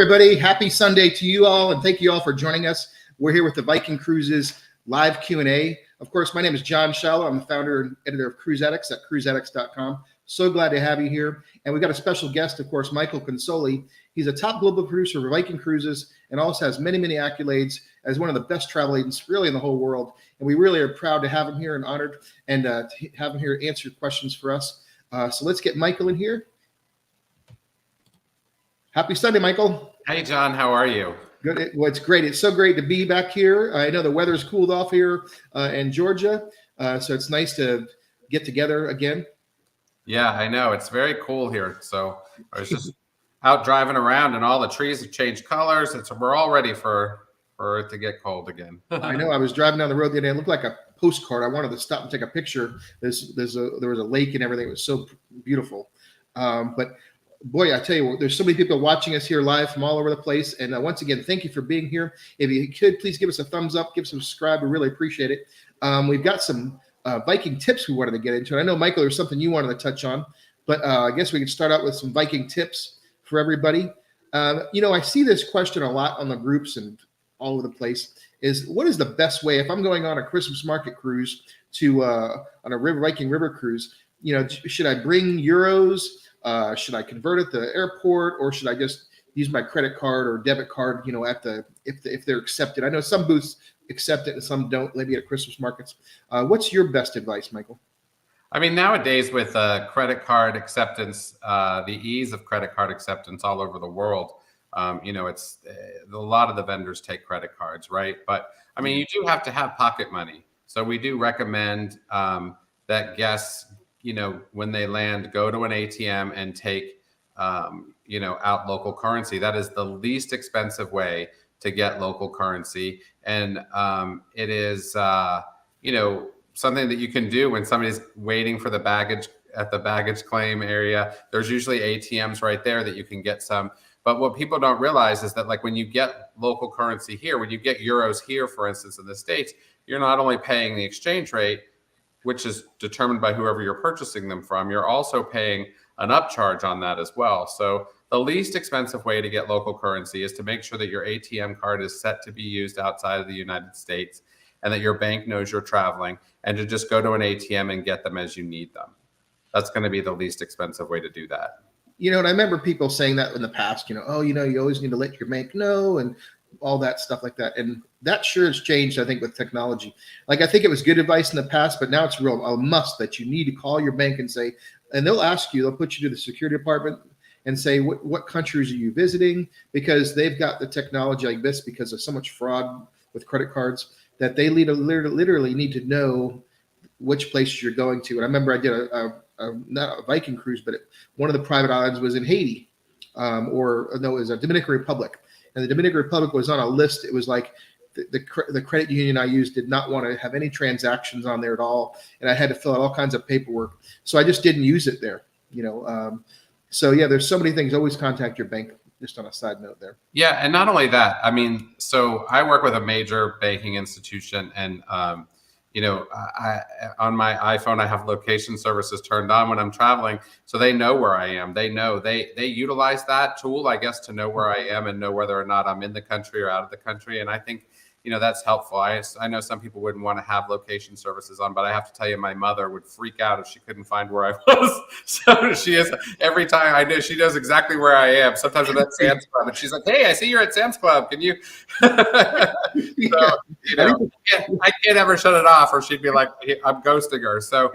everybody. Happy Sunday to you all, and thank you all for joining us. We're here with the Viking Cruises live Q&A. Of course, my name is John Shallow. I'm the founder and editor of Cruise Addicts at cruiseaddicts.com. So glad to have you here. And we've got a special guest, of course, Michael Consoli. He's a top global producer for Viking Cruises and also has many, many accolades as one of the best travel agents really in the whole world. And we really are proud to have him here and honored and to have him here to answer questions for us. So let's get Michael in here. Happy Sunday, Michael. Hey, John. How are you? Good. Well, it's great. It's so great to be back here. I know the weather's cooled off here in Georgia, so it's nice to get together again. Yeah, I know. It's very cool here. So I was just out driving around, and all the trees have changed colors. We're all ready for it to get cold again. I know. I was driving down the road the other day. It looked like a postcard. I wanted to stop and take a picture. There was a lake and everything. It was so beautiful. But boy, I tell you what, there's so many people watching us here live from all over the place. And once again, thank you for being here. If you could, please give us a thumbs up, give us a subscribe. We really appreciate it. We've got some Viking tips we wanted to get into. I know, Michael, there's something you wanted to touch on, but I guess we can start out with some Viking tips for everybody. I see this question a lot on the groups and all over the place is what is the best way if I'm going on a Christmas market cruise to on a Viking river cruise, should I bring euros? Should I convert at the airport, or should I just use my credit card or debit card? If they're accepted. I know some booths accept it and some don't. Maybe at Christmas markets. What's your best advice, Michael? I mean, nowadays with credit card acceptance, the ease of credit card acceptance all over the world, it's a lot of the vendors take credit cards, right? But I mean, you do have to have pocket money. So we do recommend that guests, when they land, go to an ATM and take, out local currency. That is the least expensive way to get local currency. And it is, something that you can do when somebody's waiting for the baggage at the baggage claim area. There's usually ATMs right there that you can get some. But what people don't realize is that, like, when you get local currency here, when you get euros here, for instance, in the States, you're not only paying the exchange rate, which is determined by whoever you're purchasing them from, you're also paying an upcharge on that as well. So the least expensive way to get local currency is to make sure that your ATM card is set to be used outside of the United States and that your bank knows you're traveling, and to just go to an ATM and get them as you need them. That's going to be the least expensive way to do that. And I remember people saying that in the past, you always need to let your bank know and all that stuff like that. And that sure has changed, I think, with technology. Like, I think it was good advice in the past, but now it's a must that you need to call your bank and say, and they'll ask you, they'll put you to the security department and say, what countries are you visiting? Because they've got the technology like this, because of so much fraud with credit cards, that they literally need to know which places you're going to. And I remember I did not a Viking cruise, but one of the private islands was in Haiti, it was a Dominican Republic. And the Dominican Republic was on a list. It was like the credit union I used did not want to have any transactions on there at all. And I had to fill out all kinds of paperwork. So I just didn't use it there, So, yeah, there's so many things. Always contact your bank, just on a side note there. Yeah, and not only that, I mean, so I work with a major banking institution, and I on my iPhone, I have location services turned on when I'm traveling, so they know where I am. They know they utilize that tool, I guess, to know where I am and know whether or not I'm in the country or out of the country. And I think, that's helpful. I know some people wouldn't want to have location services on, but I have to tell you, my mother would freak out if she couldn't find where I was. So she is, every time I know, she knows exactly where I am. Sometimes I'm at Sam's Club, and she's like, "Hey, I see you're at Sam's Club. Can you?" So, I can't ever shut it off, or she'd be like, "I'm ghosting her." So,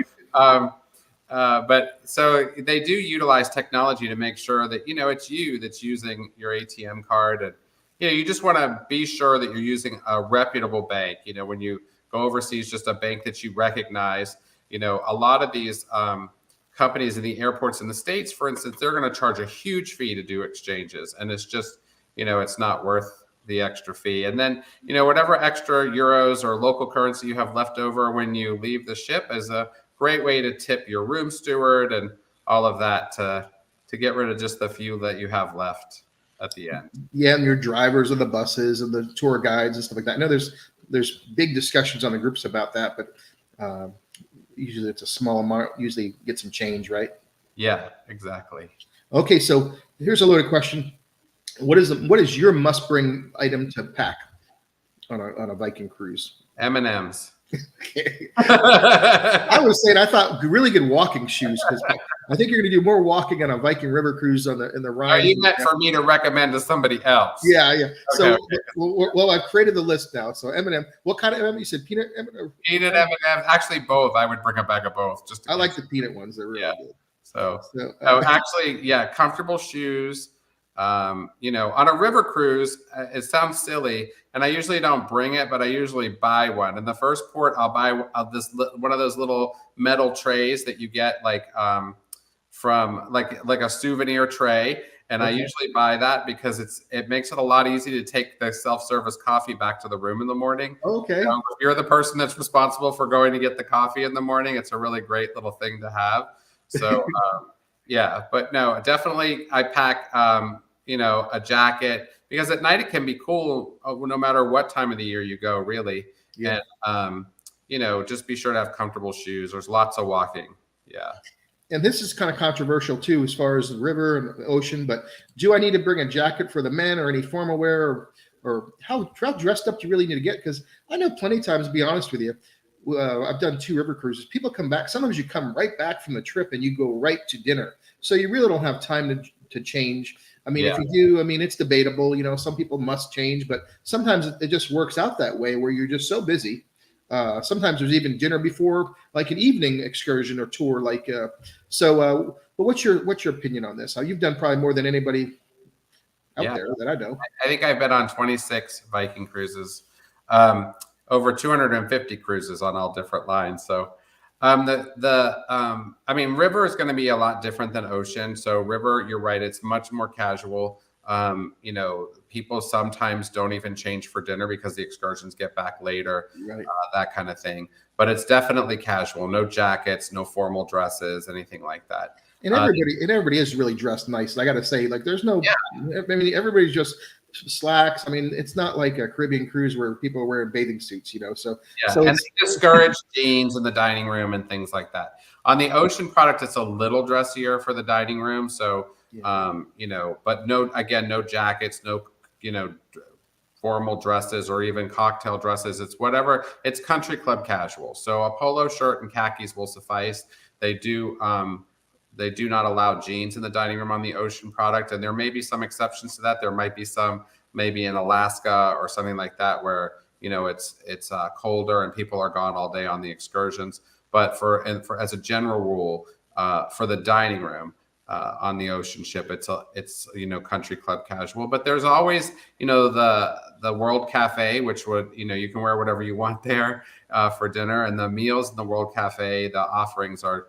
but so they do utilize technology to make sure that it's you that's using your ATM card, and you just want to be sure that you're using a reputable bank. When you go overseas, just a bank that you recognize. A lot of these companies in the airports in the States, for instance, they're going to charge a huge fee to do exchanges, and it's just it's not worth the extra fee. And then whatever extra euros or local currency you have left over when you leave the ship is a great way to tip your room steward and all of that to get rid of just the few that you have left at the end. Yeah, and your drivers of the buses and the tour guides and stuff like that. I know there's big discussions on the groups about that, but usually it's a small amount. Usually get some change, right? Yeah, exactly. Okay, so here's a loaded question. What is your must bring item to pack on a Viking cruise? M&Ms. Okay. I was saying I thought really good walking shoes, because I think you're going to do more walking on a Viking river cruise in the Oh, Rhine. you meant for me to recommend to somebody else. Yeah, yeah. So, Okay. well, I've created the list now. So M&M. What kind of M&M? You said peanut M&M? Peanut M&Ms. Actually, both. I would bring a bag of both. Just I like the peanut ones. They're really good. So, So, actually, yeah, comfortable shoes. You know, on a river cruise, it sounds silly, and I usually don't bring it, but I usually buy one. In the first port, I'll buy one of those little metal trays that you get from like a souvenir tray, and I usually buy that because it makes it a lot easier to take the self-service coffee back to the room in the morning. okay. If you're the person that's responsible for going to get the coffee in the morning, it's a really great little thing to have. So yeah, but no, definitely I pack you know, a jacket, because at night it can be cool no matter what time of the year you go, really. Yeah. And you know, just be sure to have comfortable shoes. There's lots of walking. Yeah. And this is kind of controversial too, as far as the river and the ocean. But do I need to bring a jacket for the men, or any formal wear, or how dressed up do you really need to get? Because I know plenty of times, to be honest with you, I've done 2 river cruises. People come back. Sometimes you come right back from the trip and you go right to dinner, so you really don't have time to change. I mean, if you do, I mean, it's debatable. You know, some people must change, but sometimes it just works out that way where you're just so busy. Sometimes there's even dinner before, like an evening excursion or tour. But what's your opinion on this? You've done probably more than anybody out there that I know. I think I've been on 26 Viking cruises, over 250 cruises on all different lines. So I mean, river is going to be a lot different than ocean. So river, you're right, it's much more casual. You know, people sometimes don't even change for dinner because the excursions get back later, Right. that kind of thing. But it's definitely casual. No jackets, no formal dresses, anything like that. And everybody is really dressed nice. I got to say, like, there's no. I mean, everybody's just slacks. I mean, it's not like a Caribbean cruise where people are wearing bathing suits, you know. So and they discourage jeans in the dining room and things like that. On the ocean product, it's a little dressier for the dining room. So, you know, but no jackets, no, you know, formal dresses or even cocktail dresses. It's whatever. It's country club casual. So a polo shirt and khakis will suffice. They do not allow jeans in the dining room on the ocean product, and there may be some exceptions to that. There might be some, maybe in Alaska or something like that, where you know it's colder and people are gone all day on the excursions. But for as a general rule, for the dining room on the ocean ship, it's you know, country club casual. But there's always, you know, the World Cafe, which would, you know, you can wear whatever you want there for dinner, and the meals in the World Cafe, the offerings are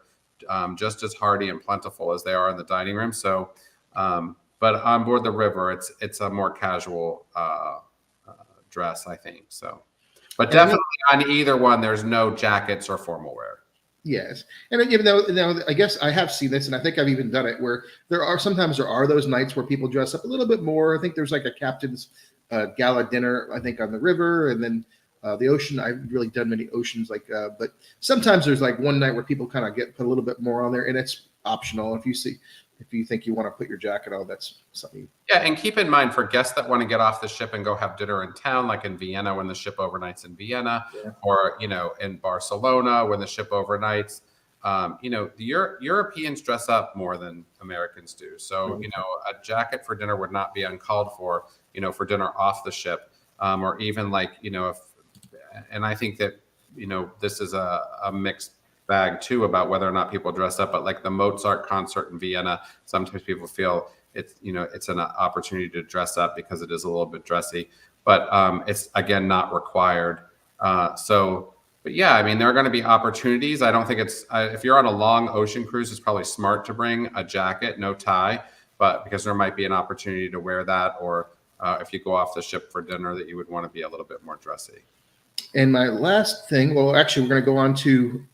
just as hearty and plentiful as they are in the dining room. So, but on board the river, it's a more casual dress, I think. So, but definitely on either one, there's no jackets or formal wear. Yes, and even though now I guess I have seen this, and I think I've even done it, where there are those nights where people dress up a little bit more. I think there's like a captain's gala dinner, I think, on the river, and then the ocean. I've really done many oceans, but sometimes there's like one night where people kind of put a little bit more on there, and it's optional. If you think you want to put your jacket on, that's something. Yeah, and keep in mind, for guests that want to get off the ship and go have dinner in town, like in Vienna when the ship overnights in Vienna, or you know, in Barcelona when the ship overnights. You know, the Europeans dress up more than Americans do. So you know, a jacket for dinner would not be uncalled for. You know, for dinner off the ship, or even like, you know, and I think that, you know, this is a mixed bag too about whether or not people dress up. But like the Mozart concert in Vienna, sometimes people feel it's, you know, it's an opportunity to dress up because it is a little bit dressy, but it's again not required. But yeah, I mean, there are going to be opportunities. I don't think it's if you're on a long ocean cruise, it's probably smart to bring a jacket, no tie, but because there might be an opportunity to wear that, or if you go off the ship for dinner, that you would want to be a little bit more dressy. And my last thing, well, actually, we're going to go on to,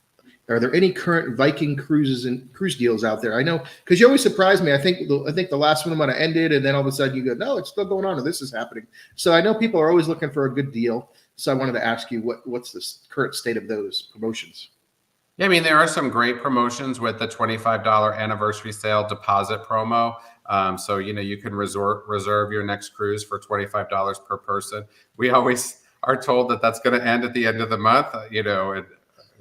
are there any current Viking cruises and cruise deals out there? I know, because you always surprise me. I think the last one might have ended, and then all of a sudden you go, no, it's still going on, or this is happening. So I know people are always looking for a good deal. So I wanted to ask you, what's the current state of those promotions? Yeah, I mean, there are some great promotions with the $25 anniversary sale deposit promo. So, you can reserve your next cruise for $25 per person. We always are told that that's going to end at the end of the month. And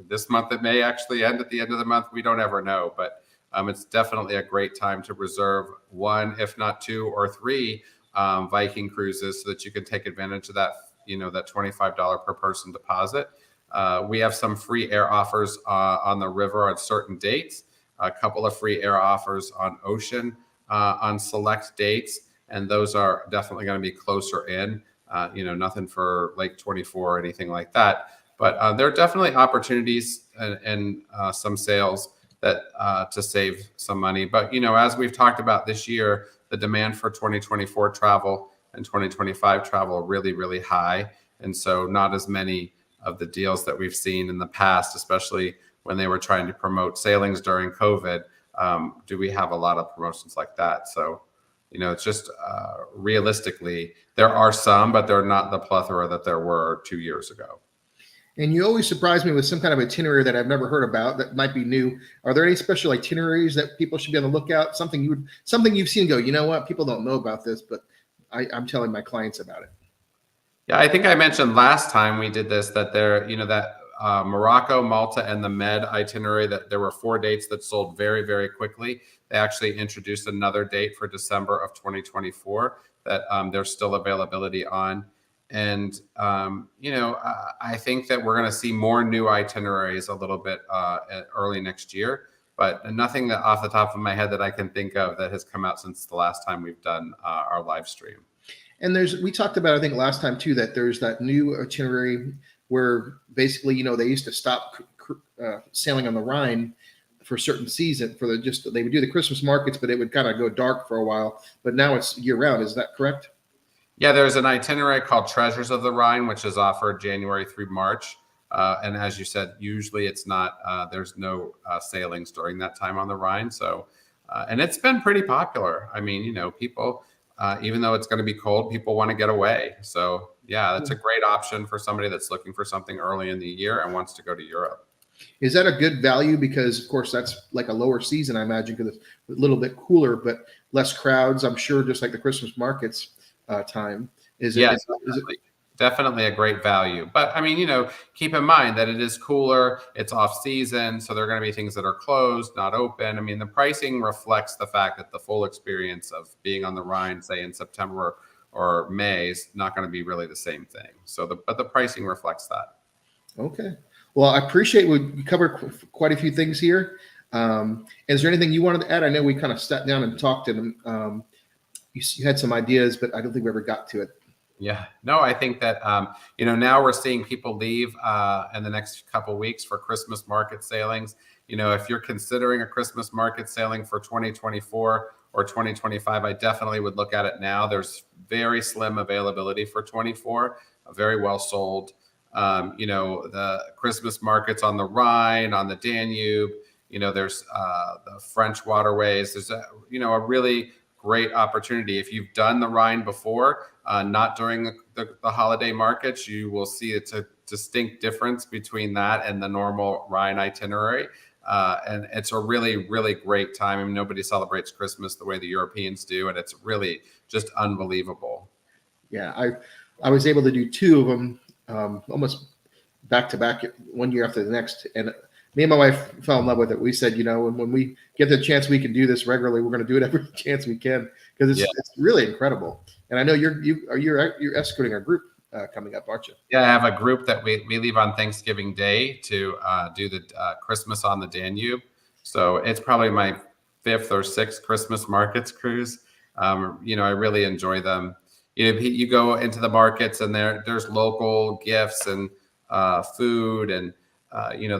this month it may actually end at the end of the month. We don't ever know, but it's definitely a great time to reserve one, if not two or three Viking cruises so that you can take advantage of that $25 per person deposit. We have some free air offers on the river on certain dates, a couple of free air offers on ocean on select dates, and those are definitely going to be closer in. Nothing for Lake 24 or anything like that, but there are definitely opportunities and some sales that to save some money. But as we've talked about this year, the demand for 2024 travel and 2025 travel are really, really high, and so not as many of the deals that we've seen in the past, especially when they were trying to promote sailings during COVID. Do we have a lot of promotions like that? So, it's just realistically, there are some, but they're not the plethora that there were 2 years ago. And you always surprise me with some kind of itinerary that I've never heard about that might be new. Are there any special itineraries that people should be on the lookout? Something you've seen go, you know what, people don't know about this, but I'm telling my clients about it. Yeah, I think I mentioned last time we did this that Morocco, Malta, and the Med itinerary, that there were 4 dates that sold very, very quickly. They actually introduced another date for December of 2024 that there's still availability on. And, I think that we're going to see more new itineraries a little bit early next year, but nothing that off the top of my head that I can think of that has come out since the last time we've done our live stream. And we talked about, I think last time too, that there's that new itinerary where basically, they used to stop sailing on the Rhine for a certain season they would do the Christmas markets, but it would kind of go dark for a while. But now it's year round. Is that correct? Yeah, there's an itinerary called Treasures of the Rhine, which is offered January through March. And as you said, usually it's not, there's no sailings during that time on the Rhine. So, and it's been pretty popular. I mean, people, even though it's going to be cold, people want to get away. So yeah, that's a great option for somebody that's looking for something early in the year and wants to go to Europe. Is that a good value? Because of course that's like a lower season, I imagine, because it's a little bit cooler, but less crowds, I'm sure, just like the Christmas markets time. Definitely a great value. But I mean, keep in mind that it is cooler, it's off season, so there are going to be things that are closed, not open. I mean, the pricing reflects the fact that the full experience of being on the Rhine, say in September or May, is not going to be really the same thing. But the pricing reflects that. Okay. Well, I appreciate we covered quite a few things here. Is there anything you wanted to add? I know we kind of sat down and talked, and you had some ideas, but I don't think we ever got to it. Yeah, no, I think that, now we're seeing people leave in the next couple of weeks for Christmas market sailings. If you're considering a Christmas market sailing for 2024 or 2025, I definitely would look at it now. There's very slim availability for 24, very well sold. The Christmas markets on the Rhine, on the Danube, there's the French waterways. There's a really great opportunity. If you've done the Rhine before, not during the holiday markets, you will see it's a distinct difference between that and the normal Rhine itinerary. And it's a really, really great time. I mean, nobody celebrates Christmas the way the Europeans do, and it's really just unbelievable. Yeah, I was able to do 2 of them almost back to back, one year after the next, and me and my wife fell in love with it. We said, when we get the chance we can do this regularly, we're going to do it every chance we can, because it's really incredible. And I know you're escorting a group coming up, aren't you? Yeah, I have a group that we leave on Thanksgiving Day to do the Christmas on the Danube. So it's probably my 5th or 6th Christmas markets cruise. I really enjoy them. You go into the markets and there's local gifts and food, and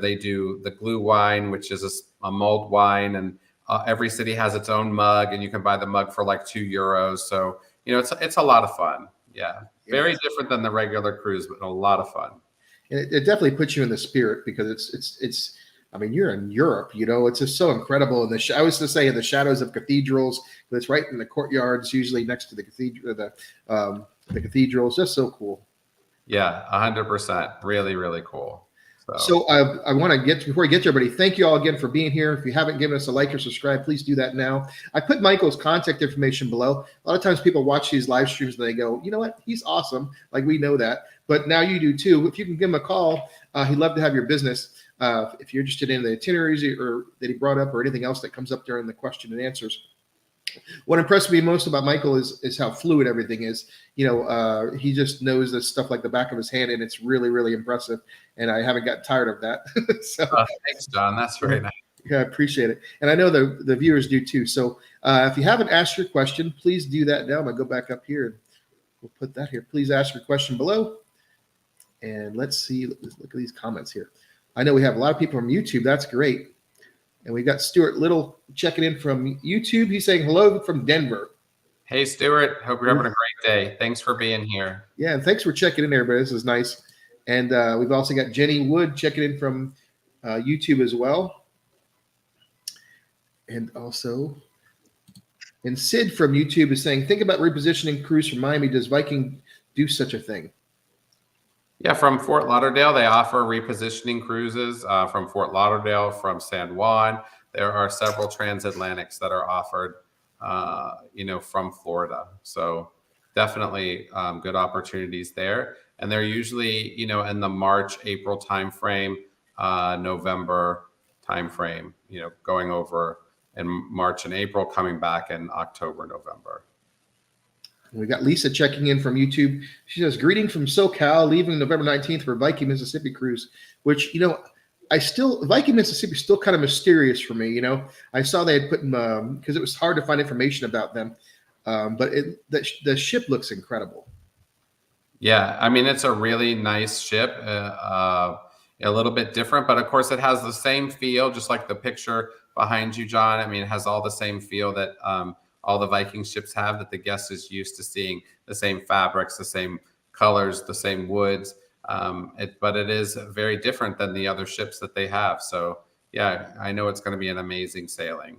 they do the glue wine, which is a mulled wine, and every city has its own mug, and you can buy the mug for like €2. So it's a lot of fun. Yeah, very different than the regular cruise, but a lot of fun. It definitely puts you in the spirit, because it's. I mean, you're in Europe. It's just so incredible. And I was to say, in the shadows of cathedrals, but it's right in the courtyards, usually next to the cathedral. The cathedrals, just so cool. Yeah, 100%. Really, really cool. So I want to get before I get to everybody, thank you all again for being here. If you haven't given us a like or subscribe, please do that now. I put Michael's contact information below. A lot of times people watch these live streams and they go, you know what, he's awesome. Like we know that, but now you do too. If you can give him a call, he'd love to have your business. If you're interested in the itineraries or that he brought up or anything else that comes up during the question and answers. What impressed me most about Michael is how fluid everything is. He just knows this stuff like the back of his hand, and it's really, really impressive. And I haven't gotten tired of that. So thanks, John. That's very nice. Yeah, I appreciate it. And I know the viewers do too. So if you haven't asked your question, please do that now. I'm going to go back up here and we'll put that here. Please ask your question below. And let's see. Let's look at these comments here. I know we have a lot of people from YouTube. That's great. And we got Stuart Little checking in from YouTube. He's saying hello from Denver. Hey, Stuart. Hope you're having a great day. Thanks for being here. Yeah, and thanks for checking in, everybody. This is nice. And we've also got Jenny Wood checking in from YouTube as well. And Sid from YouTube is saying, think about repositioning cruise from Miami. Does Viking do such a thing? Yeah, from Fort Lauderdale, they offer repositioning cruises from Fort Lauderdale, from San Juan. There are several transatlantics that are offered, from Florida. So definitely good opportunities there. And they're usually, in the March, April timeframe, November timeframe, going over in March and April, coming back in October, November. We got Lisa checking in from YouTube. She says, greeting from SoCal, leaving November 19th for Viking, Mississippi cruise, which, Viking, Mississippi is still kind of mysterious for me. I saw they had put them, because it was hard to find information about them. But the ship looks incredible. Yeah. I mean, it's a really nice ship, a little bit different, but of course it has the same feel, just like the picture behind you, John. I mean, it has all the same feel that, all the Viking ships have, that the guest is used to seeing, the same fabrics, the same colors, the same woods. But it is very different than the other ships that they have. So yeah, I know it's going to be an amazing sailing.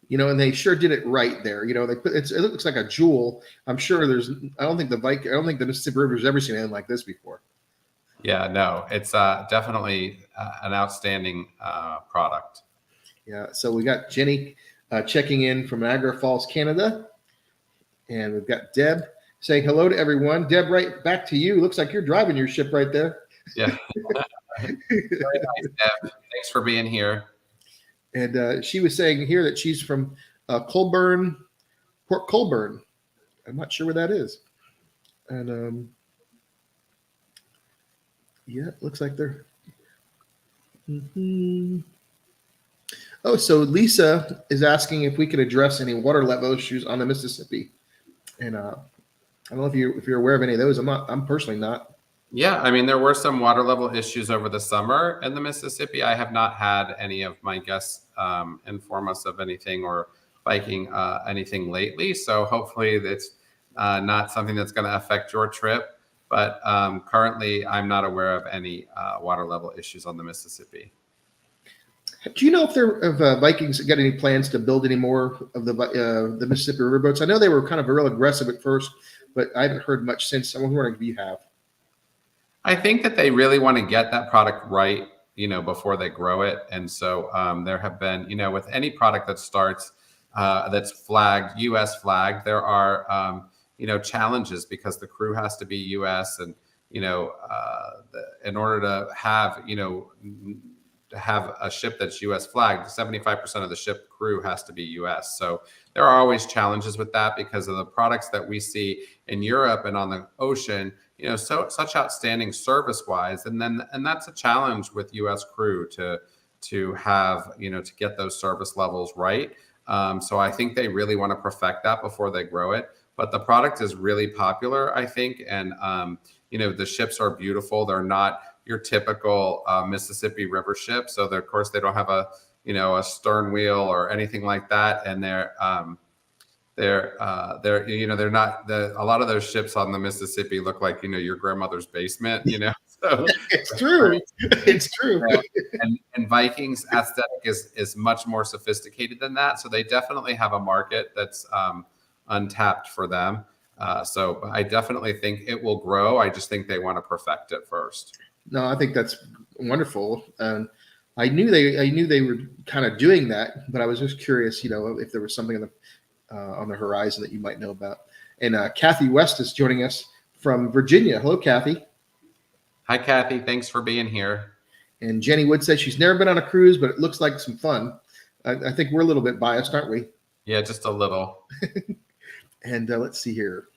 And they sure did it right there. They it looks like a jewel. I'm sure I don't think the Mississippi River's ever seen anything like this before. Yeah, no, it's definitely an outstanding product. Yeah. So we got Jenny checking in from Niagara Falls, Canada. And we've got Deb saying hello to everyone. Deb, right back to you. Looks like you're driving your ship right there. Yeah. Very nice, Deb. Thanks for being here. And she was saying here that she's from Colburn, Port Colborne. I'm not sure where that is. And yeah, it looks like they're. Oh, so Lisa is asking if we could address any water level issues on the Mississippi, and I don't know if you're aware of any of those. I'm personally not. Yeah, I mean, there were some water level issues over the summer in the Mississippi. I have not had any of my guests inform us of anything or Viking anything lately. So hopefully that's not something that's going to affect your trip. But currently, I'm not aware of any water level issues on the Mississippi. Do you know if Vikings got any plans to build any more of the Mississippi riverboats? I know they were kind of real aggressive at first, but I haven't heard much since. I'm wondering if you have. I think that they really want to get that product right, before they grow it. And so there have been, with any product that starts that's flagged, U.S. flagged, there are, challenges because the crew has to be U.S. and, in order to have a ship that's U.S. flagged, 75% of the ship crew has to be U.S. So there are always challenges with that because of the products that we see in Europe and on the ocean, such outstanding service-wise, and that's a challenge with U.S. crew to have, to get those service levels right. So I think they really want to perfect that before they grow it. But the product is really popular, I think, and the ships are beautiful. They're not your typical Mississippi River ship. So of course they don't have a stern wheel or anything like that. And they're not a lot of those ships on the Mississippi look like, your grandmother's basement, so it's true. It's true. And Vikings aesthetic is much more sophisticated than that. So they definitely have a market that's untapped for them. So I definitely think it will grow. I just think they want to perfect it first. No, I think that's wonderful. And I knew they were kind of doing that, but I was just curious, if there was something on the horizon that you might know about. And Kathy West is joining us from Virginia. Hello, Kathy. Hi, Kathy. Thanks for being here. And Jenny Wood says she's never been on a cruise, but it looks like some fun. I think we're a little bit biased, aren't we? Yeah, just a little. And let's see here.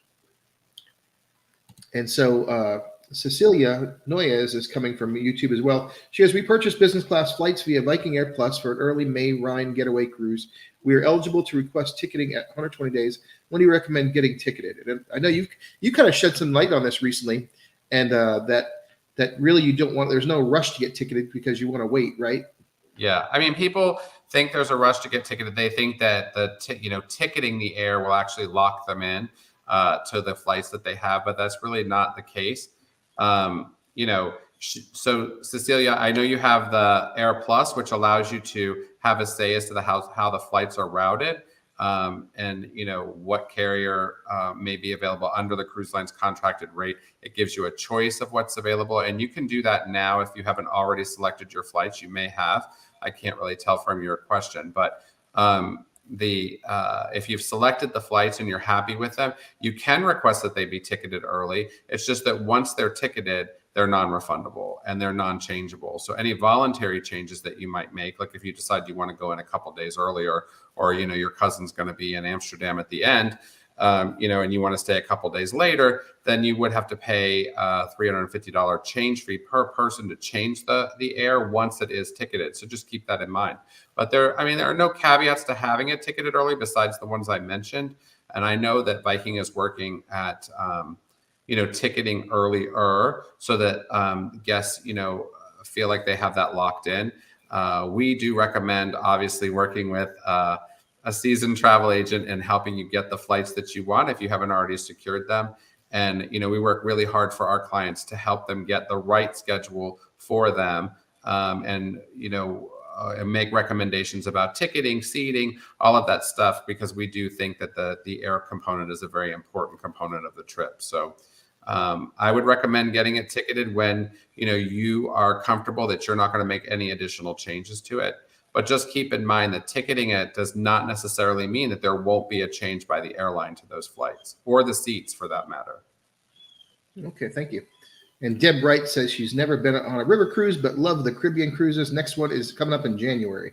And so Cecilia Noyes is coming from YouTube as well. She has, we purchased business class flights via Viking Air Plus for an early May Rhine getaway cruise. We are eligible to request ticketing at 120 days. When do you recommend getting ticketed? And I know you kind of shed some light on this recently, and that really you don't want. There's no rush to get ticketed because you want to wait, right? Yeah, I mean, people think there's a rush to get ticketed. They think that ticketing the air will actually lock them in to the flights that they have, but that's really not the case. So Cecilia, I know you have the Air Plus, which allows you to have a say as to how the flights are routed, and what carrier may be available under the cruise line's contracted rate. It gives you a choice of what's available, and you can do that now if you haven't already selected your flights. You may have. I can't really tell from your question, but if you've selected the flights and you're happy with them, you can request that they be ticketed early. It's just that once they're ticketed, they're non-refundable and they're non-changeable. So any voluntary changes that you might make, like if you decide you want to go in a couple days earlier, or your cousin's going to be in Amsterdam at the end, and you want to stay a couple days later, then you would have to pay a $350 change fee per person to change the air once it is ticketed. So just keep that in mind. But there are no caveats to having it ticketed early besides the ones I mentioned. And I know that Viking is working at ticketing earlier so that guests feel like they have that locked in. We do recommend obviously working with a seasoned travel agent and helping you get the flights that you want if you haven't already secured them. And we work really hard for our clients to help them get the right schedule for them, and make recommendations about ticketing, seating, all of that stuff, because we do think that the air component is a very important component of the trip. So I would recommend getting it ticketed when you are comfortable that you're not going to make any additional changes to it. But just keep in mind that ticketing it does not necessarily mean that there won't be a change by the airline to those flights or the seats for that matter. Okay, thank you. And Deb Wright says she's never been on a river cruise, but loved the Caribbean cruises. Next one is coming up in January.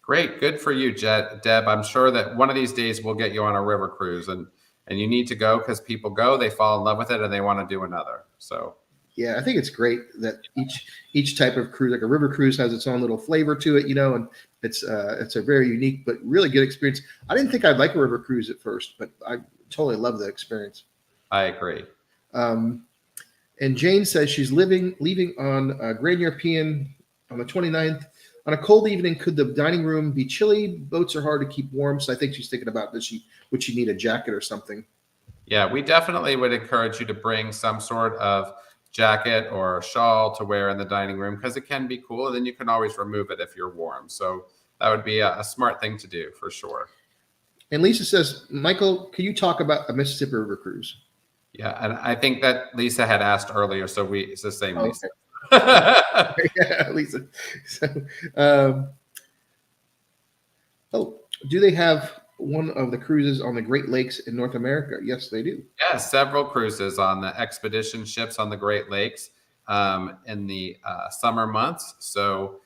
Great. Good for you, Deb. I'm sure that one of these days we'll get you on a river cruise, and you need to go because people go, they fall in love with it, and they want to do another. So. Yeah, I think it's great that each type of cruise, like a river cruise, has its own little flavor to it, and it's a very unique but really good experience. I didn't think I'd like a river cruise at first, but I totally love the experience. I agree. And Jane says she's leaving on Grand European on the 29th. On a cold evening, could the dining room be chilly? Boats are hard to keep warm, so I think she's thinking about would she need a jacket or something? Yeah, we definitely would encourage you to bring some sort of jacket or a shawl to wear in the dining room because it can be cool, and then you can always remove it if you're warm. So that would be a smart thing to do for sure. And Lisa says, Michael, can you talk about a Mississippi River cruise? Yeah, and I think that Lisa had asked earlier, so it's the same Lisa. Okay. Yeah, Lisa. So, do they have one of the cruises on the Great Lakes in North America? Yes, they do. Yeah, several cruises on the expedition ships on the Great Lakes in the summer months. So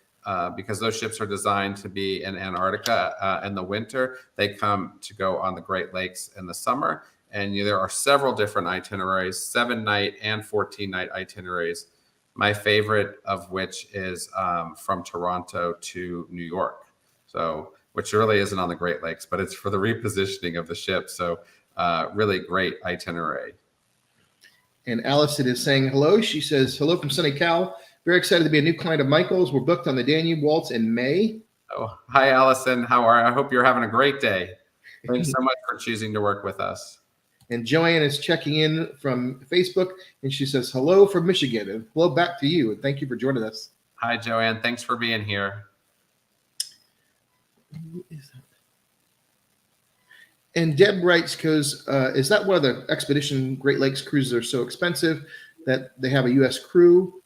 because those ships are designed to be in Antarctica in the winter, they come to go on the Great Lakes in the summer. And there are several different itineraries, 7-night and 14-night itineraries. My favorite of which is from Toronto to New York. So, which really isn't on the Great Lakes, but it's for the repositioning of the ship. So really great itinerary. And Allison is saying hello. She says, hello from sunny Cal. Very excited to be a new client of Michael's. We're booked on the Danube Waltz in May. Oh, hi, Allison. How are you? I hope you're having a great day. Thanks so much for choosing to work with us. And Joanne is checking in from Facebook, and she says, hello from Michigan, and hello back to you, and thank you for joining us. Hi, Joanne. Thanks for being here. Who is that? And Deb writes, because is that one of the expedition Great Lakes cruises are so expensive that they have a U.S. crew?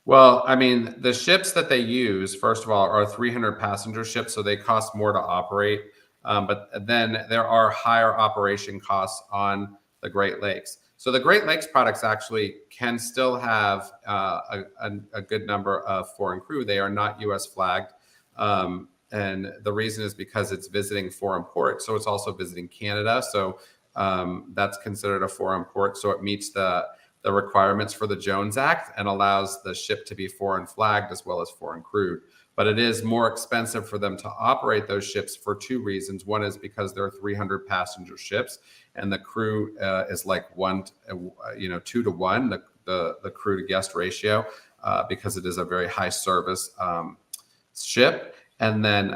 Well, I mean, the ships that they use, first of all, are 300 passenger ships, so they cost more to operate. But then there are higher operation costs on the Great Lakes. So the Great Lakes products actually can still have a good number of foreign crew. They are not U.S. flagged. And the reason is because it's visiting foreign ports. So it's also visiting Canada. So that's considered a foreign port. So it meets the requirements for the Jones Act and allows the ship to be foreign flagged as well as foreign crewed. But it is more expensive for them to operate those ships for two reasons. One is because they're 300 passenger ships, and the crew is like 2 to 1, the crew to guest ratio, because it is a very high service ship. And then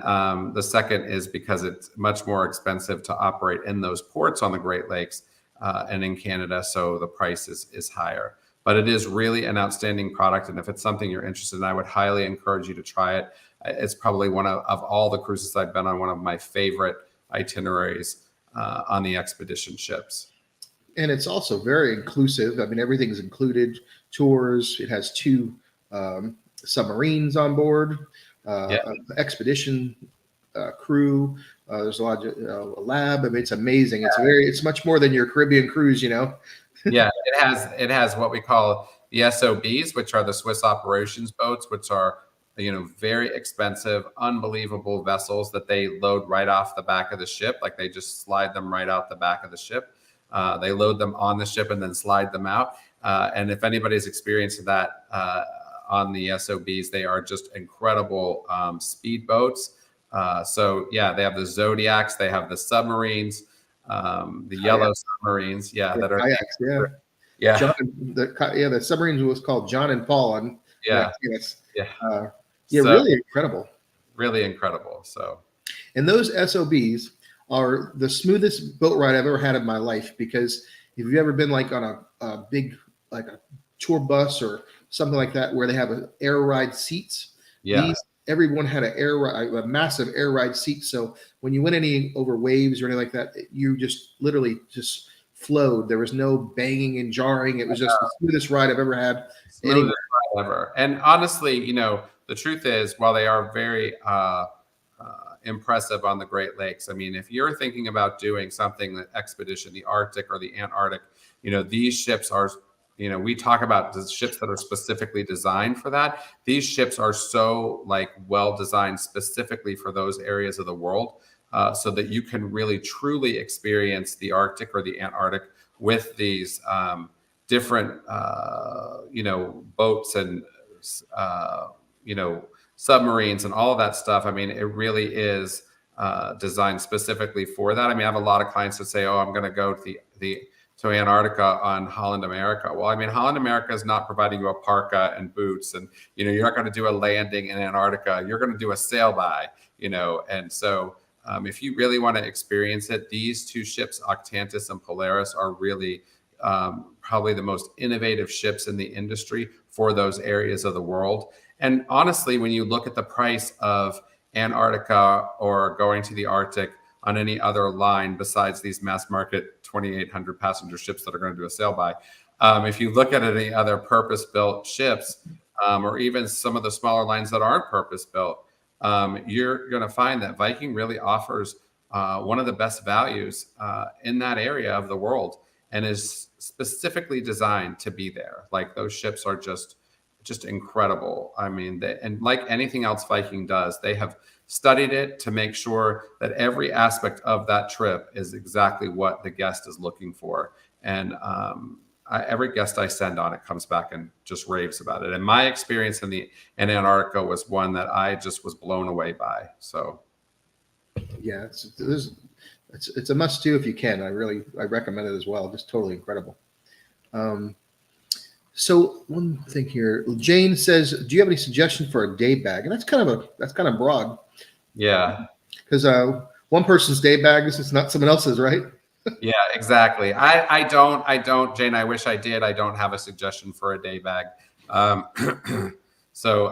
the second is because it's much more expensive to operate in those ports on the Great Lakes and in Canada, so the price is higher. But it is really an outstanding product, and if it's something you're interested in, I would highly encourage you to try it. It's probably one of all the cruises I've been on, one of my favorite itineraries on the expedition ships. And it's also very inclusive. I mean, everything's included. Tours. It has 2 submarines on board. Expedition crew. There's a lot of a lab. I mean, it's amazing. It's much more than your Caribbean cruise, Yeah, it has what we call the SOBs, which are the Swiss operations boats, which are very expensive, unbelievable vessels that they load right off the back of the ship. Like they just slide them right out the back of the ship. They load them on the ship and then slide them out. And if anybody's experienced that on the SOBs, they are just incredible speedboats. So yeah, they have the Zodiacs, they have the submarines, the yellow submarines, that are kayaks, yeah. John, the submarines was called John and Paul, and so, really incredible, really incredible. So, and those SOBs are the smoothest boat ride I've ever had in my life, because if you've ever been like on a big, like a tour bus or something like that, where they have air ride seats, everyone had a massive air ride seat. So when you went any over waves or anything like that, you just literally just flowed. There was no banging and jarring. It was just the smoothest ride I've ever had. Smoothest ride ever. And honestly, the truth is, while they are very impressive on the Great Lakes, I mean, if you're thinking about doing something, the expedition, the Arctic or the Antarctic, these ships are, we talk about the ships that are specifically designed for that. These ships are so well designed specifically for those areas of the world, so that you can really truly experience the Arctic or the Antarctic with these different boats and submarines and all of that stuff. I mean, it really is designed specifically for that. I mean, I have a lot of clients that say, "Oh, I'm going to go to to Antarctica on Holland America." Well, I mean, Holland America is not providing you a parka and boots, and you're not going to do a landing in Antarctica. You're going to do a sail by, and so if you really want to experience it, these 2 ships, Octantis and Polaris, are really probably the most innovative ships in the industry for those areas of the world. And honestly, when you look at the price of Antarctica or going to the Arctic on any other line besides these mass market 2,800 passenger ships that are going to do a sail by, if you look at any other purpose-built ships, or even some of the smaller lines that aren't purpose-built, you're going to find that Viking really offers one of the best values in that area of the world, and is specifically designed to be there. Like, those ships are just incredible. I mean, and like anything else Viking does, they have studied it to make sure that every aspect of that trip is exactly what the guest is looking for. And every guest I send on it comes back and just raves about it. And my experience in Antarctica was one that I just was blown away by. So, yeah, it's a must do if you can. I recommend it as well. Just totally incredible. So one thing here, Jane says, "Do you have any suggestion for a day bag?" And that's kind of broad. Yeah, because one person's day bag is not someone else's, right? Yeah, exactly. I don't, Jane. I wish I did. I don't have a suggestion for a day bag. So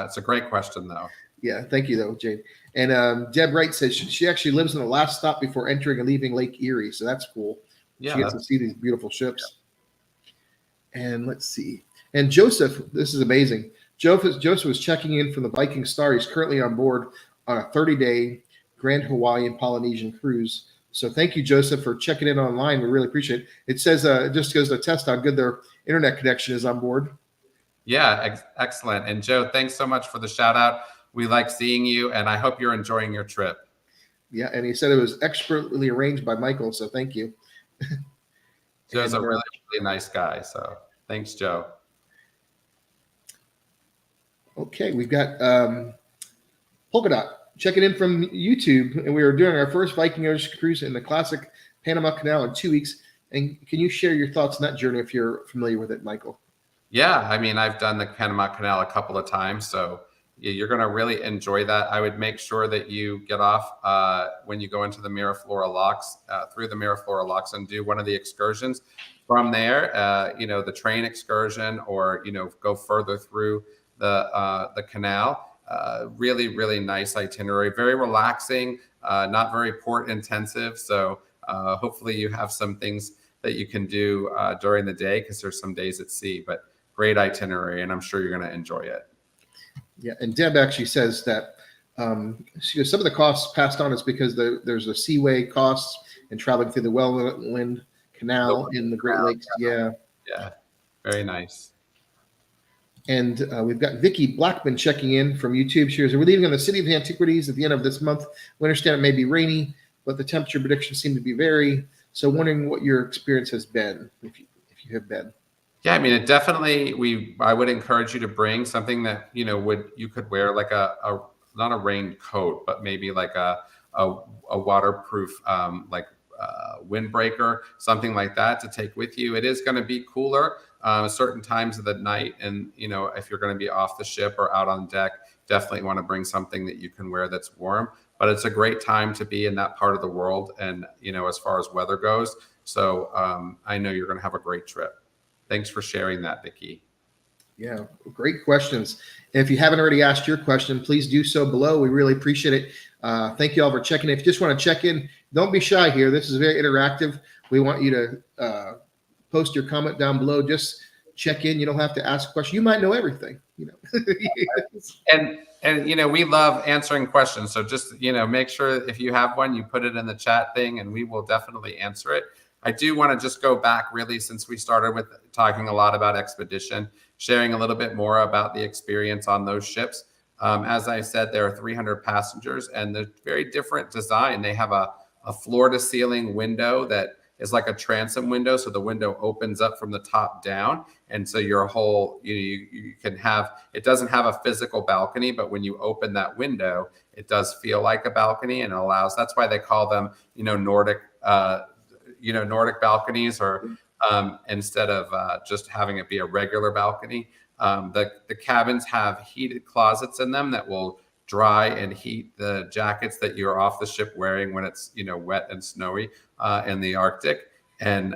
it's a great question, though. Yeah, thank you, though, Jane. And Deb Wright says she actually lives in the last stop before entering and leaving Lake Erie, so that's cool. Yeah, she gets to see these beautiful ships. Yeah. And let's see. And Joseph, this is amazing. Joseph was checking in from the Viking Star. He's currently on board on a 30-day Grand Hawaiian Polynesian cruise. So thank you, Joseph, for checking in online. We really appreciate it. It says it just goes to test how good their internet connection is on board. Yeah, excellent. And Joe, thanks so much for the shout out. We like seeing you, and I hope you're enjoying your trip. Yeah, and he said it was expertly arranged by Michael, so thank you. Joe's a really, really nice guy. So thanks, Joe. Okay, we've got Polka Dot checking in from YouTube, and we are doing our first Viking Ocean cruise in the classic Panama Canal in 2 weeks. And can you share your thoughts on that journey if you're familiar with it, Michael? Yeah, I mean, I've done the Panama Canal a couple of times, so you're going to really enjoy that. I would make sure that you get off when you go into the Miraflora locks, through the Miraflora locks, and do one of the excursions. From there, the train excursion, or go further through the canal. Really, really nice itinerary. Very relaxing, not very port intensive. So hopefully you have some things that you can do during the day, because there's some days at sea. But great itinerary, and I'm sure you're going to enjoy it. Yeah, and Deb actually says that some of the costs passed on is because there's a seaway costs and traveling through the Welland Canal in the Great Lakes. Yeah, very nice. And we've got Vicki Blackman checking in from YouTube. She goes, "We're leaving on the City of Antiquities at the end of this month. We understand it may be rainy, but the temperature predictions seem to be vary. So wondering what your experience has been, if you have been." Yeah, I mean, it definitely. I would encourage you to bring something that you could wear, like a not a raincoat, but maybe like a waterproof windbreaker, something like that to take with you. It is going to be cooler certain times of the night, and if you're going to be off the ship or out on deck, definitely want to bring something that you can wear that's warm. But it's a great time to be in that part of the world, and as far as weather goes. So I know you're going to have a great trip. Thanks for sharing that, Vicki. Yeah, great questions. And if you haven't already asked your question, please do so below. We really appreciate it. Thank you all for checking in. If you just want to check in, don't be shy here. This is very interactive. We want you to post your comment down below. Just check in. You don't have to ask a question. You might know everything. And we love answering questions. So just make sure if you have one, you put it in the chat thing, and we will definitely answer it. I do want to just go back, really, since we started with talking a lot about expedition, sharing a little bit more about the experience on those ships. As I said, there are 300 passengers, and they're very different design. They have a floor-to-ceiling window that is like a transom window, so the window opens up from the top down, and so your whole you can have. It doesn't have a physical balcony, but when you open that window, it does feel like a balcony, and it allows. That's why they call them Nordic. Nordic balconies, or instead of just having it be a regular balcony. The cabins have heated closets in them that will dry and heat the jackets that you're off the ship wearing when it's wet and snowy in the Arctic. And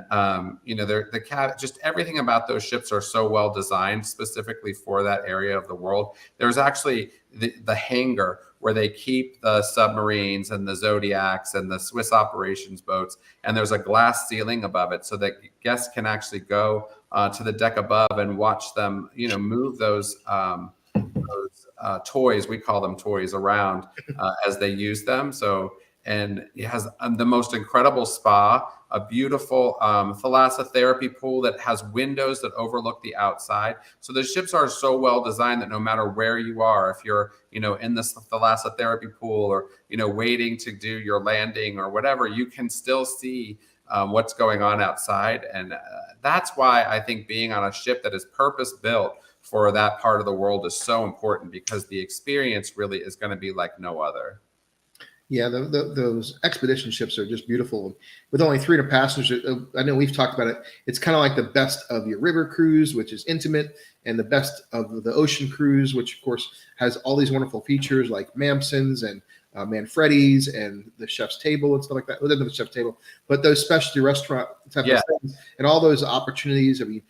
just everything about those ships are so well designed specifically for that area of the world. There's actually the hangar where they keep the submarines and the Zodiacs and the Swiss operations boats, and there's a glass ceiling above it so that guests can actually go to the deck above and watch them move those toys, we call them toys, around as they use them. So, and it has the most incredible spa, a beautiful thalassotherapy pool that has windows that overlook the outside. So the ships are so well designed that no matter where you are, if you're in the thalassotherapy pool, or waiting to do your landing or whatever, you can still see what's going on outside. And that's why I think being on a ship that is purpose built for that part of the world is so important, because the experience really is going to be like no other. Yeah, those expedition ships are just beautiful. With only 300 passengers, I know we've talked about it. It's kind of like the best of your river cruise, which is intimate, and the best of the ocean cruise, which of course has all these wonderful features like Mamson's and Manfredi's and the chef's table and stuff like that. Well, not the chef's table, but those specialty restaurant type of things, and all those opportunities. I mean,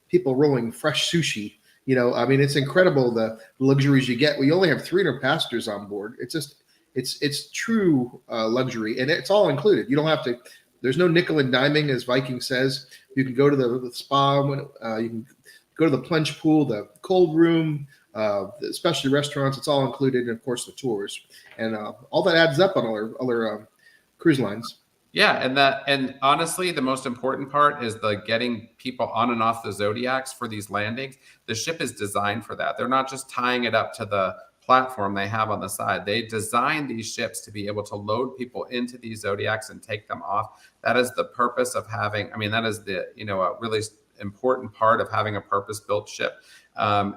people rolling fresh sushi. It's incredible the luxuries you get. We only have 300 passengers on board. It's just it's true luxury, and it's all included. You don't have to. There's no nickel and diming, as Viking says. You can go to the spa when you can go to the plunge pool, the cold room, especially restaurants. It's all included, and of course the tours, and all that adds up on other cruise lines. Yeah, and honestly, the most important part is the getting people on and off the Zodiacs for these landings. The ship is designed for that. They're not just tying it up to the platform they have on the side. They designed these ships to be able to load people into these Zodiacs and take them off. That is the purpose of having. I mean, that is the a really important part of having a purpose-built ship. And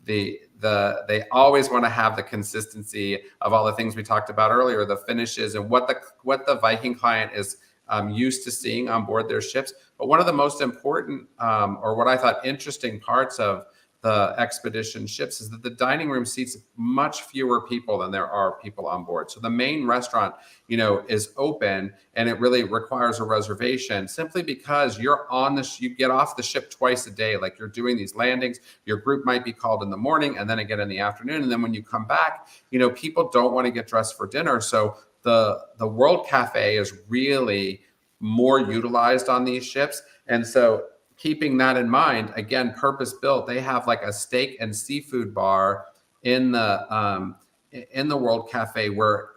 they always want to have the consistency of all the things we talked about earlier, the finishes and what the Viking client is used to seeing on board their ships. But one of the most important or what I thought interesting parts of the expedition ships is that the dining room seats much fewer people than there are people on board. So the main restaurant, is open, and it really requires a reservation simply because you get off the ship twice a day. Like, you're doing these landings, your group might be called in the morning and then again in the afternoon. And then when you come back, people don't want to get dressed for dinner. So the World Cafe is really more utilized on these ships. And so keeping that in mind, again, purpose built, they have like a steak and seafood bar in the World Cafe where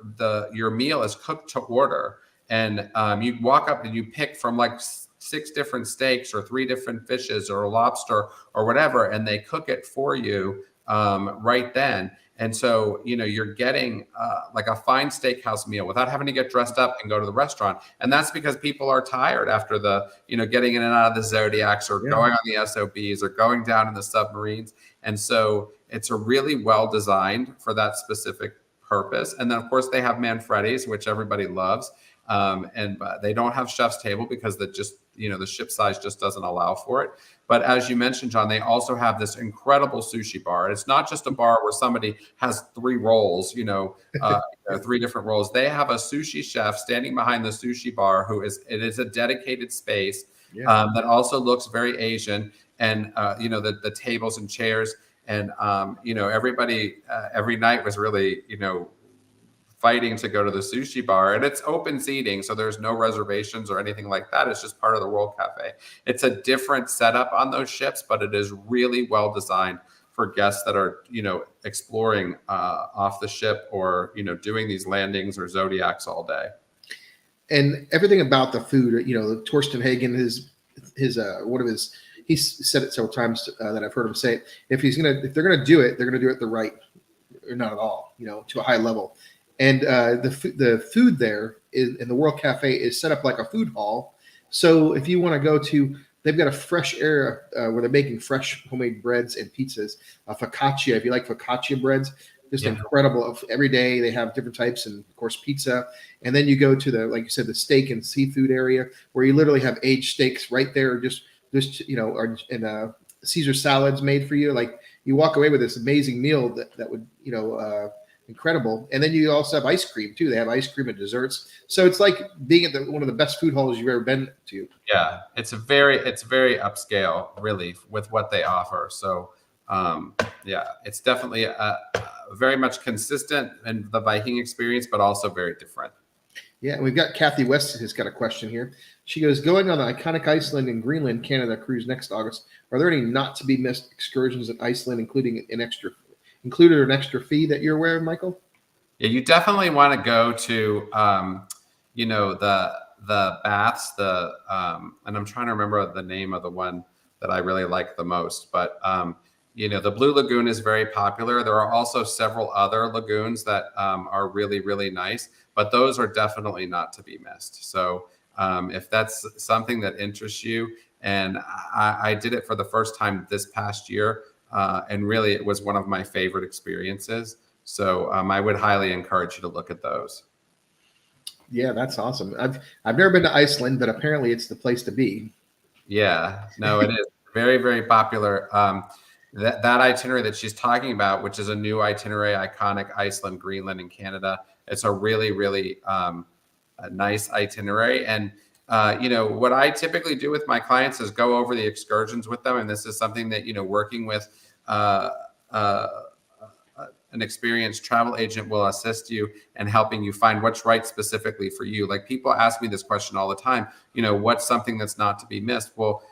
your meal is cooked to order, and you walk up and you pick from like 6 different steaks or 3 different fishes or a lobster or whatever, and they cook it for you right then. And so, you're getting like a fine steakhouse meal without having to get dressed up and go to the restaurant. And that's because people are tired after getting in and out of the Zodiacs or going on the SOBs or going down in the submarines. And so it's a really well designed for that specific purpose. And then, of course, they have Manfredi's, which everybody loves. And they don't have chef's table because the ship size just doesn't allow for it. But as you mentioned, John, they also have this incredible sushi bar. It's not just a bar where somebody has 3 rolls, 3 different rolls. They have a sushi chef standing behind the sushi bar it is a dedicated space that also looks very Asian. And, the tables and chairs and, everybody every night was really, fighting to go to the sushi bar, and it's open seating. So there's no reservations or anything like that. It's just part of the World Cafe. It's a different setup on those ships, but it is really well designed for guests that are, exploring off the ship or, doing these landings or Zodiacs all day. And everything about the food, Torsten Hagen, he's said it several times that I've heard him say, if they're gonna do it, they're gonna do it the right, or not at all, to a high level. And the food there in the World Cafe is set up like a food hall. So if you want to go they've got a fresh area where they're making fresh homemade breads and pizzas. Focaccia, if you like focaccia breads, just incredible. Every day they have different types, and of course pizza. And then you go to like you said, the steak and seafood area where you literally have aged steaks right there, just and Caesar salads made for you. Like, you walk away with this amazing meal that would incredible. And then you also have ice cream too. They have ice cream and desserts. So it's like being at one of the best food halls you've ever been to. Yeah, it's very upscale, really, with what they offer. So it's definitely very much consistent in the Viking experience, but also very different. Yeah, and we've got Kathy West has got a question here. She goes, going on the iconic Iceland and Greenland, Canada cruise next August, are there any not to be missed excursions in Iceland, including an extra fee that you're aware of, Michael? Yeah, you definitely want to go to, the baths, and I'm trying to remember the name of the one that I really like the most, but, the Blue Lagoon is very popular. There are also several other lagoons that are really, really nice, but those are definitely not to be missed. So if that's something that interests you, and I did it for the first time this past year, and really, it was one of my favorite experiences. So I would highly encourage you to look at those. Yeah, that's awesome. I've never been to Iceland, but apparently it's the place to be. Yeah, no, it is very, very popular. That itinerary that she's talking about, which is a new itinerary, iconic Iceland, Greenland, and Canada. It's a really, really a nice itinerary. And what I typically do with my clients is go over the excursions with them. And this is something that, working with an experienced travel agent will assist you and helping you find what's right specifically for you. Like, people ask me this question all the time, what's something that's not to be missed? Well,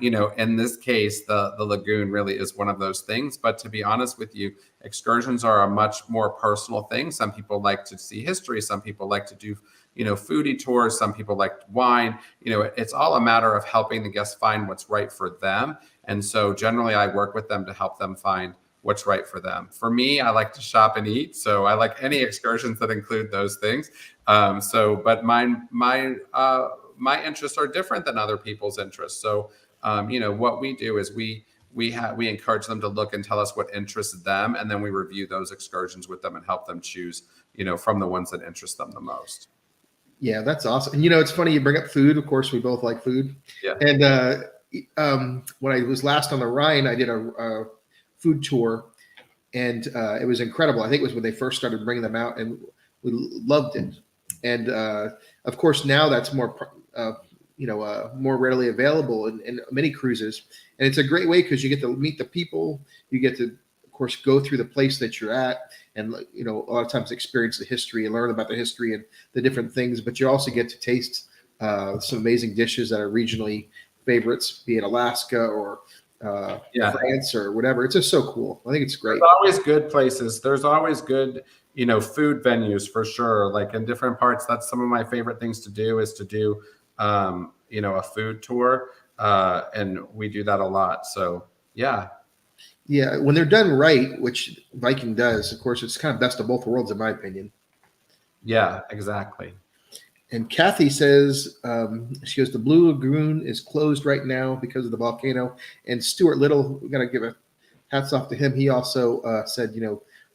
in this case, the lagoon really is one of those things. But to be honest with you, excursions are a much more personal thing. Some people like to see history. Some people like to do, foodie tours. Some people like wine. It's all a matter of helping the guests find what's right for them. And so generally I work with them to help them find what's right for them. For me, I like to shop and eat. So I like any excursions that include those things. But my interests are different than other people's interests. So, what we do is we encourage them to look and tell us what interests them, and then we review those excursions with them and help them choose, from the ones that interest them the most. Yeah, that's awesome. And it's funny you bring up food. Of course, we both like food. Yeah. And when I was last on the Rhine, I did a food tour, and it was incredible. I think it was when they first started bringing them out, and we loved it. And of course, now that's more more readily available in many cruises. And it's a great way because you get to meet the people. You get to, of course, go through the place that you're at, and a lot of times experience the history and learn about the history and the different things. But you also get to taste some amazing dishes that are regionally favorites, be it Alaska or France or whatever. It's just so cool. I think it's great. There's always good places. There's always good, food venues for sure. Like in different parts, that's some of my favorite things to do is to do, a food tour. And we do that a lot. So yeah. Yeah. When they're done right, which Viking does, of course, it's kind of best of both worlds, in my opinion. Yeah, exactly. And Kathy says, she goes, the Blue Lagoon is closed right now because of the volcano. And Stuart Little, we're going to give a hats off to him. He also said,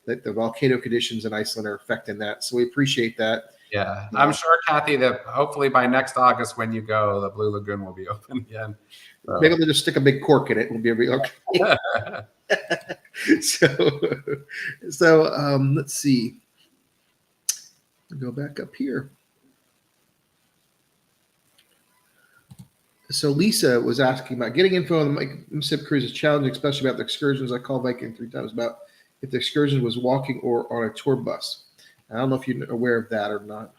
that the volcano conditions in Iceland are affecting that. So we appreciate that. Yeah. I'm sure, Kathy, that hopefully by next August when you go, the Blue Lagoon will be open again. So. Maybe they'll just stick a big cork in it. We'll be okay. So let's see. Go back up here. So Lisa was asking about getting info on the Mississippi Cruise is challenging, especially about the excursions. I called Viking 3 times about if the excursion was walking or on a tour bus. I don't know if you're aware of that or not.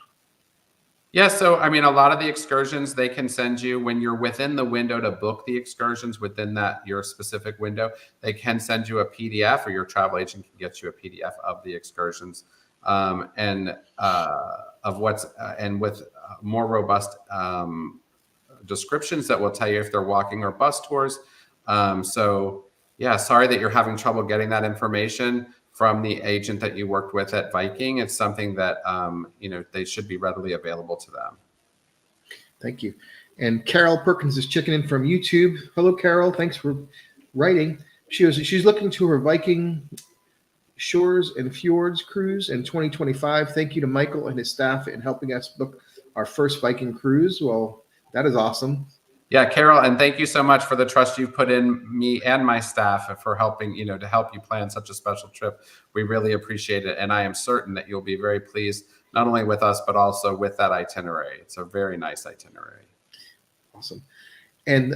Yeah, so I mean, a lot of the excursions, they can send you when you're within the window to book the excursions within your specific window. They can send you a PDF, or your travel agent can get you a PDF of the excursions and with more robust descriptions that will tell you if they're walking or bus tours. So yeah, sorry that you're having trouble getting that information from the agent that you worked with at Viking. It's something that, they should be readily available to them. Thank you. And Carol Perkins is checking in from YouTube. Hello, Carol. Thanks for writing. She's looking to her Viking Shores and Fjords cruise in 2025. Thank you to Michael and his staff in helping us book our first Viking cruise. Well, that is awesome. Yeah, Carol, and thank you so much for the trust you've put in me and my staff for helping, to help you plan such a special trip. We really appreciate it. And I am certain that you'll be very pleased, not only with us, but also with that itinerary. It's a very nice itinerary. Awesome. And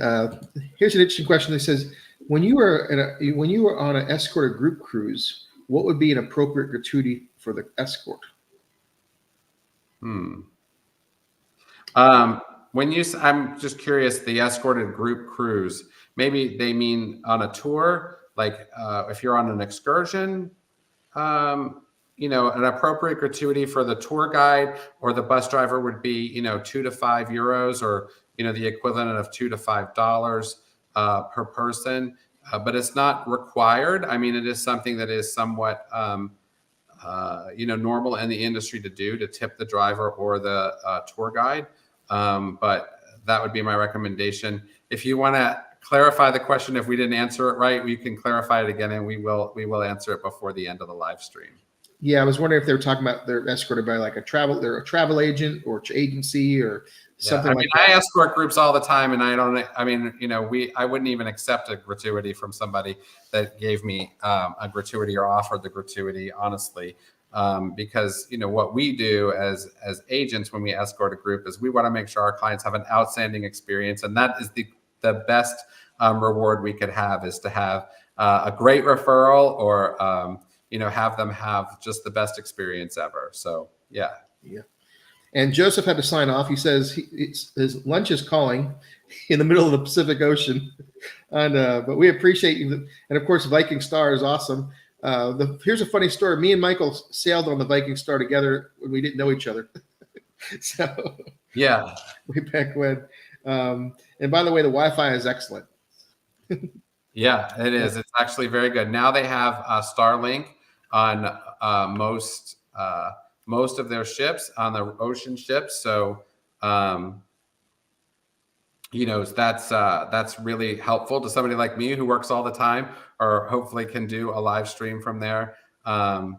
here's an interesting question that says, when you were on an escorted group cruise, what would be an appropriate gratuity for the escort? I'm just curious, the escorted group cruise, maybe they mean on a tour, like if you're on an excursion, an appropriate gratuity for the tour guide or the bus driver would be, 2 to 5 euros or, the equivalent of $2 to $5 per person. But it's not required. I mean, it is something that is somewhat, normal in the industry to do, to tip the driver or the tour guide. But that would be my recommendation. If you want to clarify the question, if we didn't answer it right, we can clarify it again, and we will answer it before the end of the live stream. Yeah, I was wondering if they were talking about they're escorted by like a travel agent or agency or something like that. I escort groups all the time, and I wouldn't even accept a gratuity from somebody that gave me a gratuity or offered the gratuity, honestly. Because what we do as agents when we escort a group is we want to make sure our clients have an outstanding experience, and that is the best reward we could have, is to have a great referral or have them have just the best experience ever. So yeah. And Joseph had to sign off. He says his lunch is calling, in the middle of the Pacific Ocean. And but we appreciate you, and of course, Viking Star is awesome. Here's a funny story. Me and Michael sailed on the Viking Star together when we didn't know each other. So Yeah. way back when. And by the way, the Wi-Fi is excellent. Yeah, it is. It's actually very good. Now they have Starlink on most of their ships, on the ocean ships. So that's really helpful to somebody like me who works all the time, or hopefully can do a live stream from there. But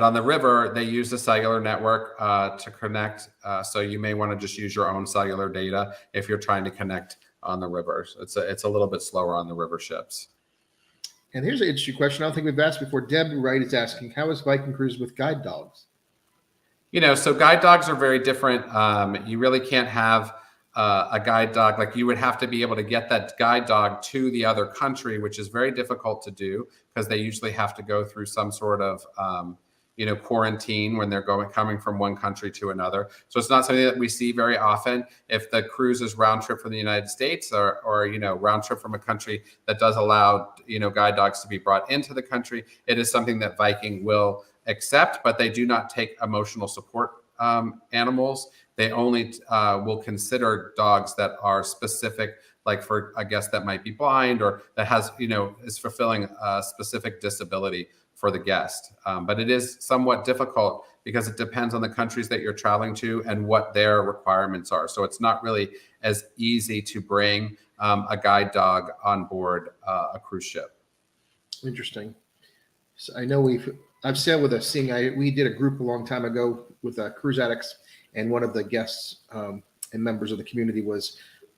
on the river, they use the cellular network to connect. So you may want to just use your own cellular data if you're trying to connect on the river. It's a little bit slower on the river ships. And here's an interesting question I don't think we've asked before. Deb Wright is asking, how is Viking Cruise with guide dogs? So guide dogs are very different. You really can't have a guide dog. Like, you would have to be able to get that guide dog to the other country, which is very difficult to do because they usually have to go through some sort of quarantine when they're coming from one country to another. So it's not something that we see very often. If the cruise is round trip from the United States or round trip from a country that does allow guide dogs to be brought into the country, it is something that Viking will accept, but they do not take emotional support animals. They only will consider dogs that are specific, like for a guest that might be blind or that has, is fulfilling a specific disability for the guest. But it is somewhat difficult because it depends on the countries that you're traveling to and what their requirements are. So it's not really as easy to bring a guide dog on board a cruise ship. Interesting. So I know I've sailed with we did a group a long time ago with cruise addicts, and one of the guests and members of the community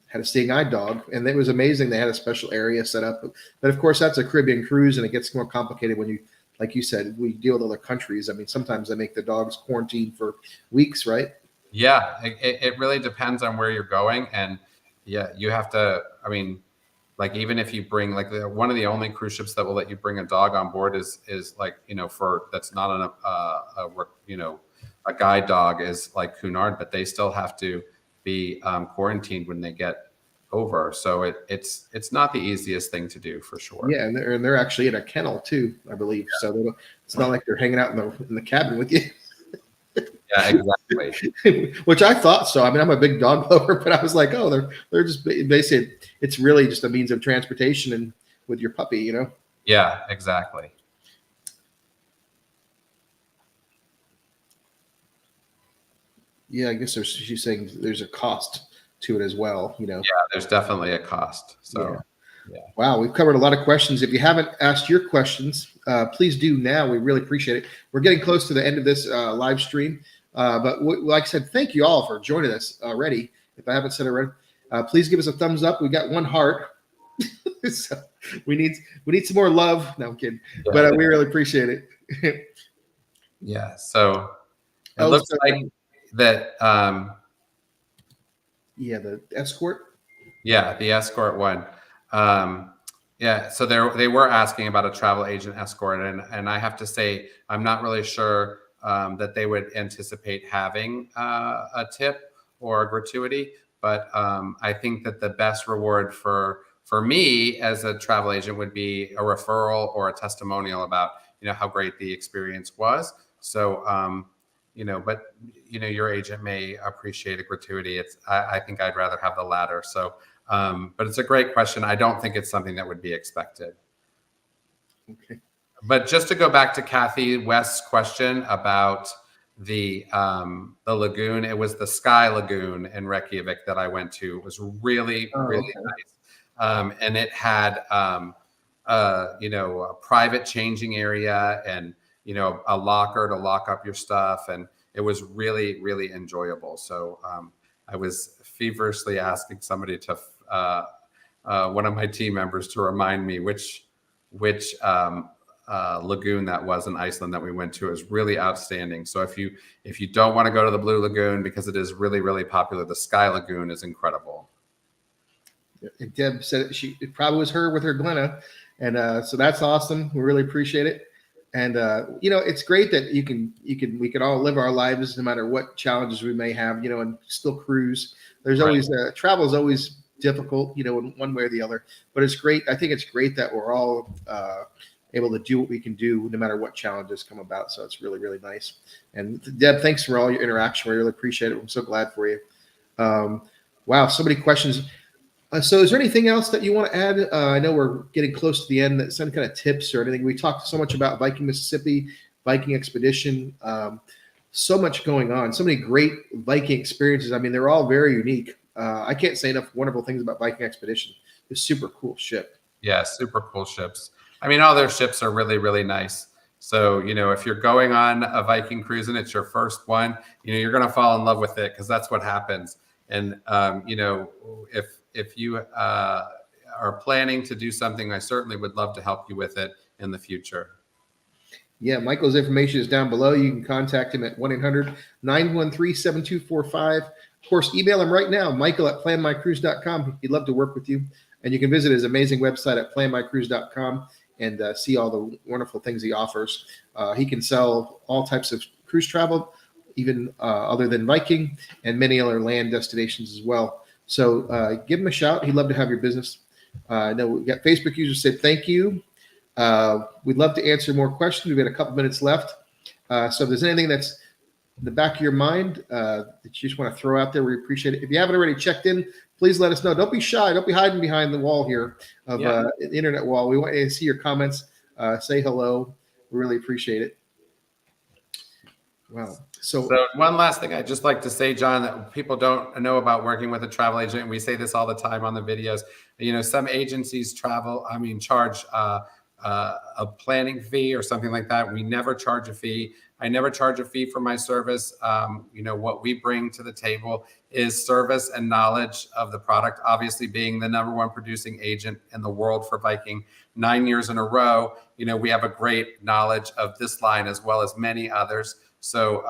had a seeing eye dog, and it was amazing. They had a special area set up, but of course that's a Caribbean cruise, and it gets more complicated when like you said, we deal with other countries. I mean, sometimes they make the dogs quarantine for weeks, right? Yeah, it really depends on where you're going, and yeah, you have to. I mean, like, even if you bring, like, one of the only cruise ships that will let you bring a dog on board is like, that's not a guide dog is like Cunard, but they still have to be quarantined when they get over. So it's not the easiest thing to do, for sure. Yeah, and they're actually in a kennel too, I believe. Yeah. So it's not like they're hanging out in the cabin with you. Yeah, exactly. Which I thought so. I mean, I'm a big dog lover, but I was like, oh, they're just basically, it's really just a means of transportation and with your puppy, Yeah, exactly. Yeah, I guess she's saying there's a cost to it as well, Yeah, there's definitely a cost. So yeah. Wow, we've covered a lot of questions. If you haven't asked your questions, please do now. We really appreciate it. We're getting close to the end of this live stream. But like I said, thank you all for joining us already. If I haven't said it already, please give us a thumbs up. We got one heart. So we need some more love. No, I'm kidding. Yeah, but we really appreciate it. Yeah. So it looks like that. Yeah, the escort. Yeah, the escort one. Yeah. So they were asking about a travel agent escort, and I have to say, I'm not really sure that they would anticipate having a tip or a gratuity. But I think that the best reward for me as a travel agent would be a referral or a testimonial about, how great the experience was. So, but your agent may appreciate a gratuity. I think I'd rather have the latter. So, but it's a great question. I don't think it's something that would be expected. Okay. But just to go back to Kathy West's question about the lagoon, it was the Sky Lagoon in Reykjavik that I went to. It was really nice, and it had a private changing area and a locker to lock up your stuff, and it was really, really enjoyable. So I was feverishly asking somebody to one of my team members to remind me which lagoon that was in Iceland that we went to. It was really outstanding. So if you don't want to go to the Blue Lagoon because it is really, really popular, the Sky Lagoon is incredible. And Deb said it probably was her with her Glenna, and so that's awesome. We really appreciate it. And it's great that we can all live our lives no matter what challenges we may have, and still cruise. There's Right. always travel is always difficult, in one way or the other. But it's great. I think it's great that we're all able to do what we can do, no matter what challenges come about. So it's really, really nice. And Deb, thanks for all your interaction. We really appreciate it. I'm so glad for you. Um, wow, so many questions. So is there anything else that you want to add? I know we're getting close to the end. Some kind of tips or anything? We talked so much about Viking Mississippi, Viking expedition. So much going on. So many great Viking experiences. I mean, they're all very unique. I can't say enough wonderful things about Viking expedition. It's a super cool ship. Yeah, super cool ships. I mean, all their ships are really, really nice. So, if you're going on a Viking cruise and it's your first one, you're going to fall in love with it, because that's what happens. And, if you are planning to do something, I certainly would love to help you with it in the future. Yeah, Michael's information is down below. You can contact him at 1-800-913-7245. Of course, email him right now, michael@planmycruise.com. He'd love to work with you. And you can visit his amazing website at planmycruise.com and see all the wonderful things he offers. He can sell all types of cruise travel, even other than Viking, and many other land destinations as well. So give him a shout. He'd love to have your business. I know we've got Facebook users say thank you. We'd love to answer more questions. We've got a couple minutes left. So if there's anything that's in the back of your mind that you just want to throw out there, we appreciate it. If you haven't already checked in, please let us know. Don't be shy. Don't be hiding behind the wall here of the internet wall. We want to see your comments. Say hello. We really appreciate it. Wow. So one last thing I'd just like to say, John, that people don't know about working with a travel agent. And we say this all the time on the videos. Some agencies charge a planning fee or something like that. We never charge a fee. I never charge a fee for my service. What we bring to the table is service and knowledge of the product. Obviously, being the #1 producing agent in the world for Viking 9 years in a row, we have a great knowledge of this line as well as many others. So,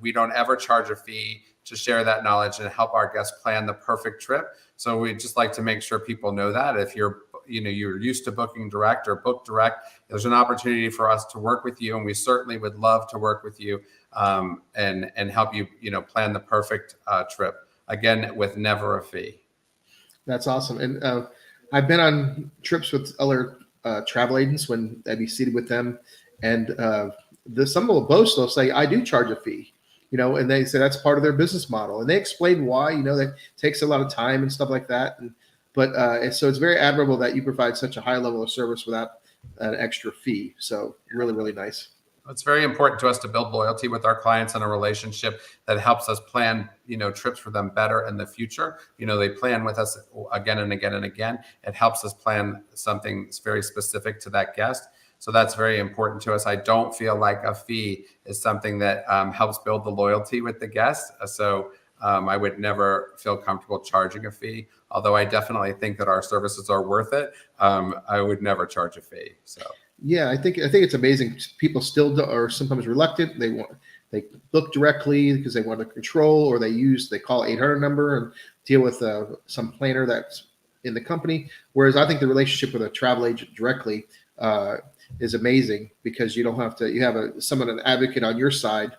we don't ever charge a fee to share that knowledge and help our guests plan the perfect trip. So we just like to make sure people know that if you're used to booking direct or book direct, there's an opportunity for us to work with you. And we certainly would love to work with you and help you, plan the perfect trip. Again, with never a fee. That's awesome. And I've been on trips with other travel agents when I'd be seated with them. And some will boast, they'll say, I do charge a fee, and they say that's part of their business model. And they explain why, that takes a lot of time and stuff like that. But so it's very admirable that you provide such a high level of service without an extra fee. So really, really nice. It's very important to us to build loyalty with our clients and a relationship that helps us plan, trips for them better in the future. They plan with us again and again and again. It helps us plan something that's very specific to that guest. So that's very important to us. I don't feel like a fee is something that helps build the loyalty with the guest. So I would never feel comfortable charging a fee, although I definitely think that our services are worth it. I would never charge a fee. So yeah, I think it's amazing. People still are sometimes reluctant. They book directly because they want to control, or they call 800 number and deal with some planner that's in the company. Whereas I think the relationship with a travel agent directly is amazing, because you don't have to. You have an advocate on your side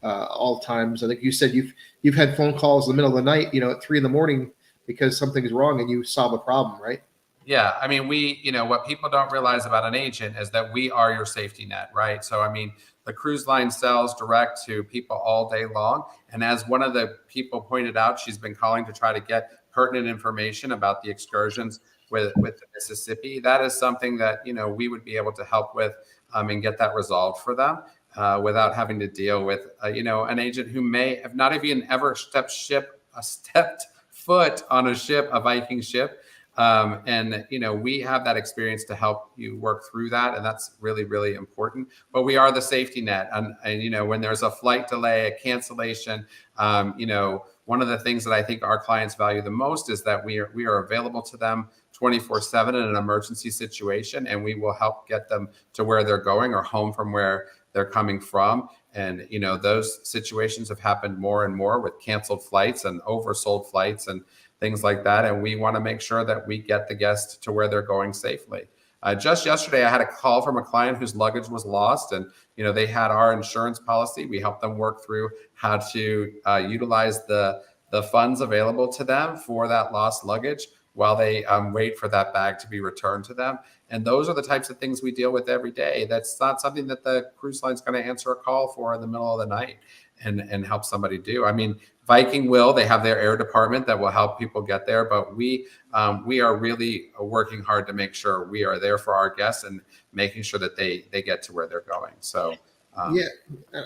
all times. I think you said you've had phone calls in the middle of the night, at 3 a.m. because something's wrong and you solve a problem, right? Yeah. I mean, what people don't realize about an agent is that we are your safety net, right? So, the cruise line sells direct to people all day long. And as one of the people pointed out, she's been calling to try to get pertinent information about the excursions with the Mississippi. That is something that, we would be able to help with and get that resolved for them without having to deal with, an agent who may have not even ever stepped foot on a Viking ship. We have that experience to help you work through that. And that's really, really important. But we are the safety net. And when there's a flight delay, a cancellation, one of the things that I think our clients value the most is that we are available to them 24/7 in an emergency situation, and we will help get them to where they're going or home from where they're coming from. And, those situations have happened more and more with canceled flights and oversold flights and things like that. And we want to make sure that we get the guest to where they're going safely. Just yesterday, I had a call from a client whose luggage was lost, and they had our insurance policy. We helped them work through how to utilize the the funds available to them for that lost luggage while they wait for that bag to be returned to them. And those are the types of things we deal with every day. That's not something that the cruise line's going to answer a call for in the middle of the night and help somebody do. I mean, Viking they have their air department that will help people get there, but we are really working hard to make sure we are there for our guests and making sure that they get to where they're going. So yeah,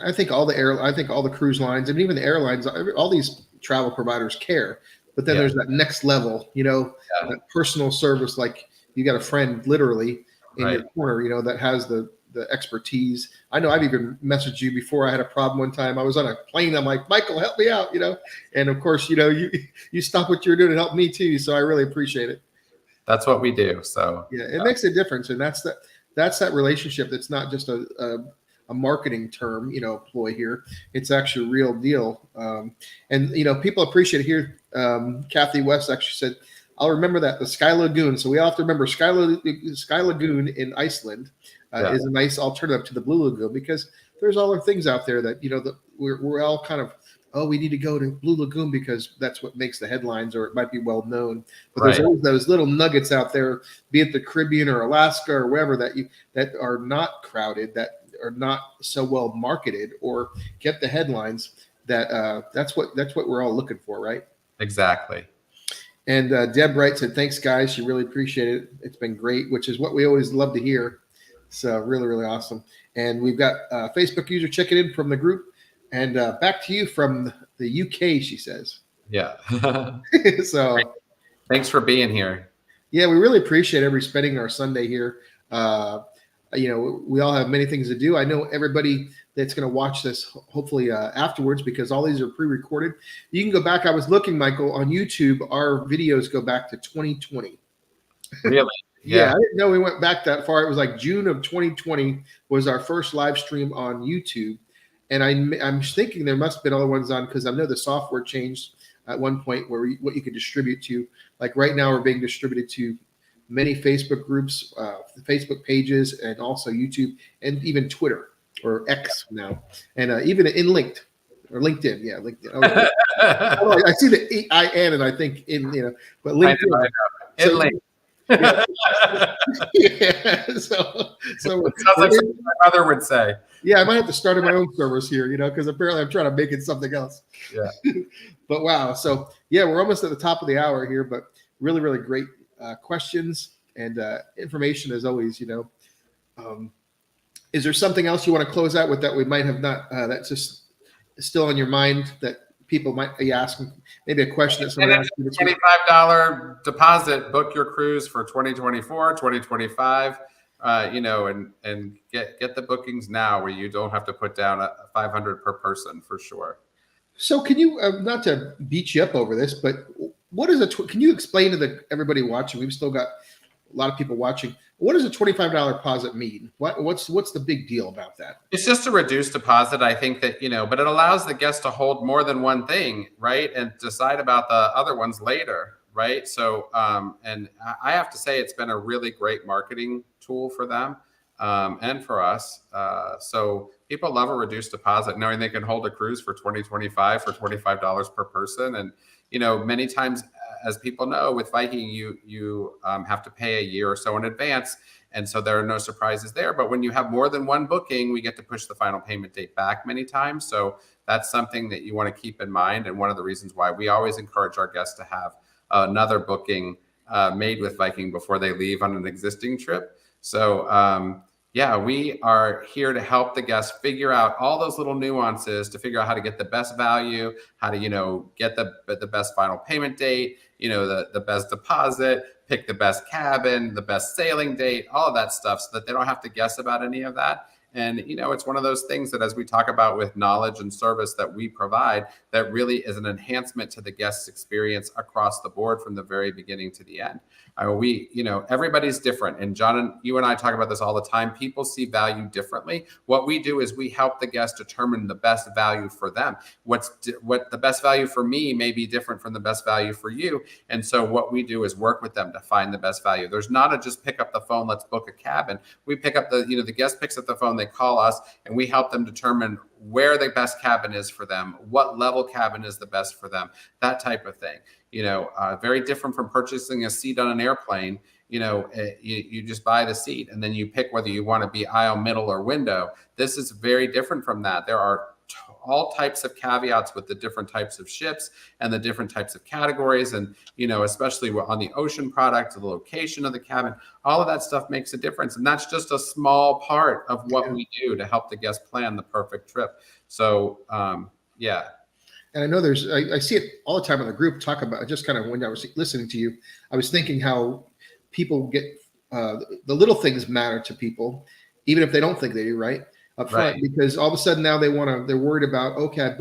I think all the cruise lines and even the airlines, all these travel providers care. But then there's that next level, that personal service. Like you got a friend literally in your corner, that has the expertise. I know I've even messaged you before I had a problem one time. I was on a plane. I'm like, Michael, help me out, And of course, you stop what you're doing to help me too. So I really appreciate it. That's what we do. So yeah, it makes a difference, and that's that relationship. That's not just a marketing term, ploy here. It's actually a real deal. And people appreciate it here. Kathy West actually said, I'll remember that the Sky Lagoon. So we all have to remember Sky Lagoon in Iceland is a nice alternative to the Blue Lagoon, because there's other things out there that, that we're all kind of, we need to go to Blue Lagoon because that's what makes the headlines, or it might be well known. But there's always those little nuggets out there, be it the Caribbean or Alaska or wherever, that are not crowded, that are not so well marketed or get the headlines. That's what we're all looking for, right? Exactly. And Deb Wright said, thanks, guys. She really appreciated it. It's been great, which is what we always love to hear. So really, really awesome. And we've got a Facebook user checking in from the group. And back to you from the UK, she says. Yeah. So thanks for being here. Yeah, we really appreciate everybody spending our Sunday here. We all have many things to do. I know everybody that's going to watch this hopefully afterwards, because all these are pre-recorded. You can go back. I was looking, Michael, on YouTube. Our videos go back to 2020. Really? Yeah, I didn't know we went back that far. It was like June of 2020 was our first live stream on YouTube. And I'm thinking there must have been other ones on, because I know the software changed at one point where what you could distribute to. Like right now, we're being distributed to many Facebook groups, Facebook pages, and also YouTube, and even Twitter or X now, and even in LinkedIn. Yeah, LinkedIn. I see the EIN, and I think but LinkedIn. Yeah, so it sounds like something my mother would say. Yeah, I might have to start my own service here, because apparently I'm trying to make it something else. Yeah. But wow, so yeah, we're almost at the top of the hour here, but really, really great questions and information as always. Is there something else you want to close out with that we might have not? That's just still on your mind that people might be asking? Maybe a question that somebody asked you. $25 deposit. Book your cruise for 2024, 2025. And get the bookings now, where you don't have to put down a $500 per person for sure. So can you, not to beat you up over this, but what is can you explain to everybody watching? We've still got a lot of people watching. What does a $25 deposit mean? What's the big deal about that? It's just a reduced deposit. I think that, but it allows the guest to hold more than one thing, right? And decide about the other ones later, right? So, and I have to say, it's been a really great marketing tool for them and for us. So people love a reduced deposit, knowing they can hold a cruise for 2025 for $25 per person. And, many times, as people know, with Viking, you have to pay a year or so in advance. And so there are no surprises there. But when you have more than one booking, we get to push the final payment date back many times. So that's something that you want to keep in mind. And one of the reasons why we always encourage our guests to have another booking made with Viking before they leave on an existing trip. So we are here to help the guests figure out all those little nuances to figure out how to get the best value, how to, get the best final payment date, the best deposit, pick the best cabin, the best sailing date, all of that stuff, so that they don't have to guess about any of that. And, it's one of those things that, as we talk about with knowledge and service that we provide, that really is an enhancement to the guest's experience across the board from the very beginning to the end. Everybody's different. And John, you and I talk about this all the time. People see value differently. What we do is we help the guest determine the best value for them. What the best value for me may be different from the best value for you. And so what we do is work with them to find the best value. There's not a just pick up the phone, let's book a cabin. We pick up the guest picks up the phone, they call us, and we help them determine where the best cabin is for them, what level cabin is the best for them, that type of thing. Very different from purchasing a seat on an airplane. You just buy the seat and then you pick whether you want to be aisle, middle, or window. This is very different from that. There are all types of caveats with the different types of ships and the different types of categories. And, especially on the ocean product, the location of the cabin, all of that stuff makes a difference. And that's just a small part of what we do to help the guest plan the perfect trip. So, yeah. And I know I see it all the time in the group talk about, just kind of when I was listening to you, I was thinking how people get, the little things matter to people, even if they don't think they do, right? Up front, because all of a sudden now they're worried about, okay,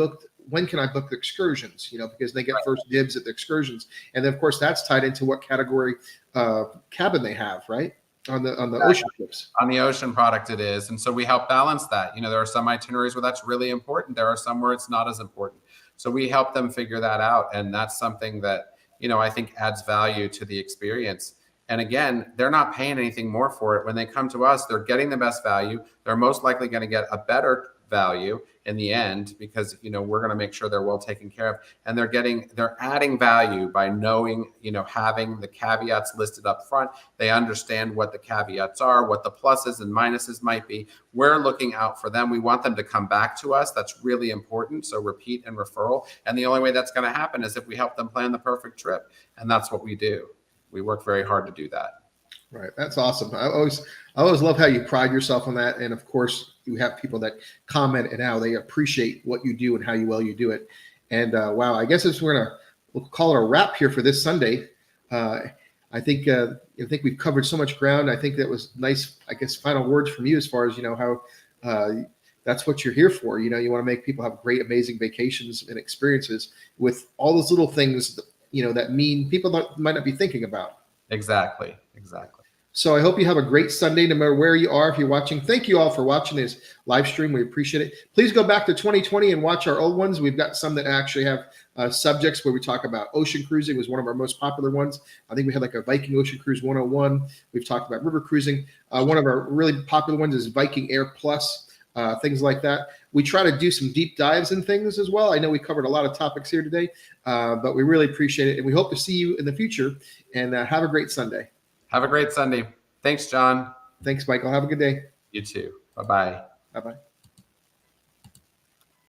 when can I book the excursions? Because they get first dibs at the excursions. And then of course that's tied into what category cabin they have, right? On the ocean ships. On the ocean product it is. And so we help balance that. There are some itineraries where that's really important. There are some where it's not as important. So we help them figure that out. And that's something that, I think adds value to the experience. And again, they're not paying anything more for it. When they come to us, they're getting the best value. They're most likely going to get a better value in the end because, we're going to make sure they're well taken care of. And they're adding value by knowing, having the caveats listed up front. They understand what the caveats are, what the pluses and minuses might be. We're looking out for them. We want them to come back to us. That's really important. So repeat and referral. And the only way that's going to happen is if we help them plan the perfect trip. And that's what we do. We work very hard to do that. Right. That's awesome. I always love how you pride yourself on that. And of course you have people that comment and how they appreciate what you do and how well you do it. And wow, I guess we'll call it a wrap here for this Sunday. I think we've covered so much ground. I think that was nice, I guess, final words from you as far as, how that's what you're here for. You want to make people have great, amazing vacations and experiences with all those little things that mean people might not be thinking about. Exactly. So I hope you have a great Sunday, no matter where you are. If you're watching, thank you all for watching this live stream. We appreciate it. Please go back to 2020 and watch our old ones. We've got some that actually have subjects where we talk about ocean cruising. Was one of our most popular ones. I think we had like a Viking Ocean Cruise 101. We've talked about river cruising. One of our really popular ones is Viking Air Plus. Things like that. We try to do some deep dives in things as well. I know we covered a lot of topics here today, but we really appreciate it. And we hope to see you in the future. And have a great Sunday. Have a great Sunday. Thanks, John. Thanks, Michael. Have a good day. You too. Bye-bye. Bye-bye.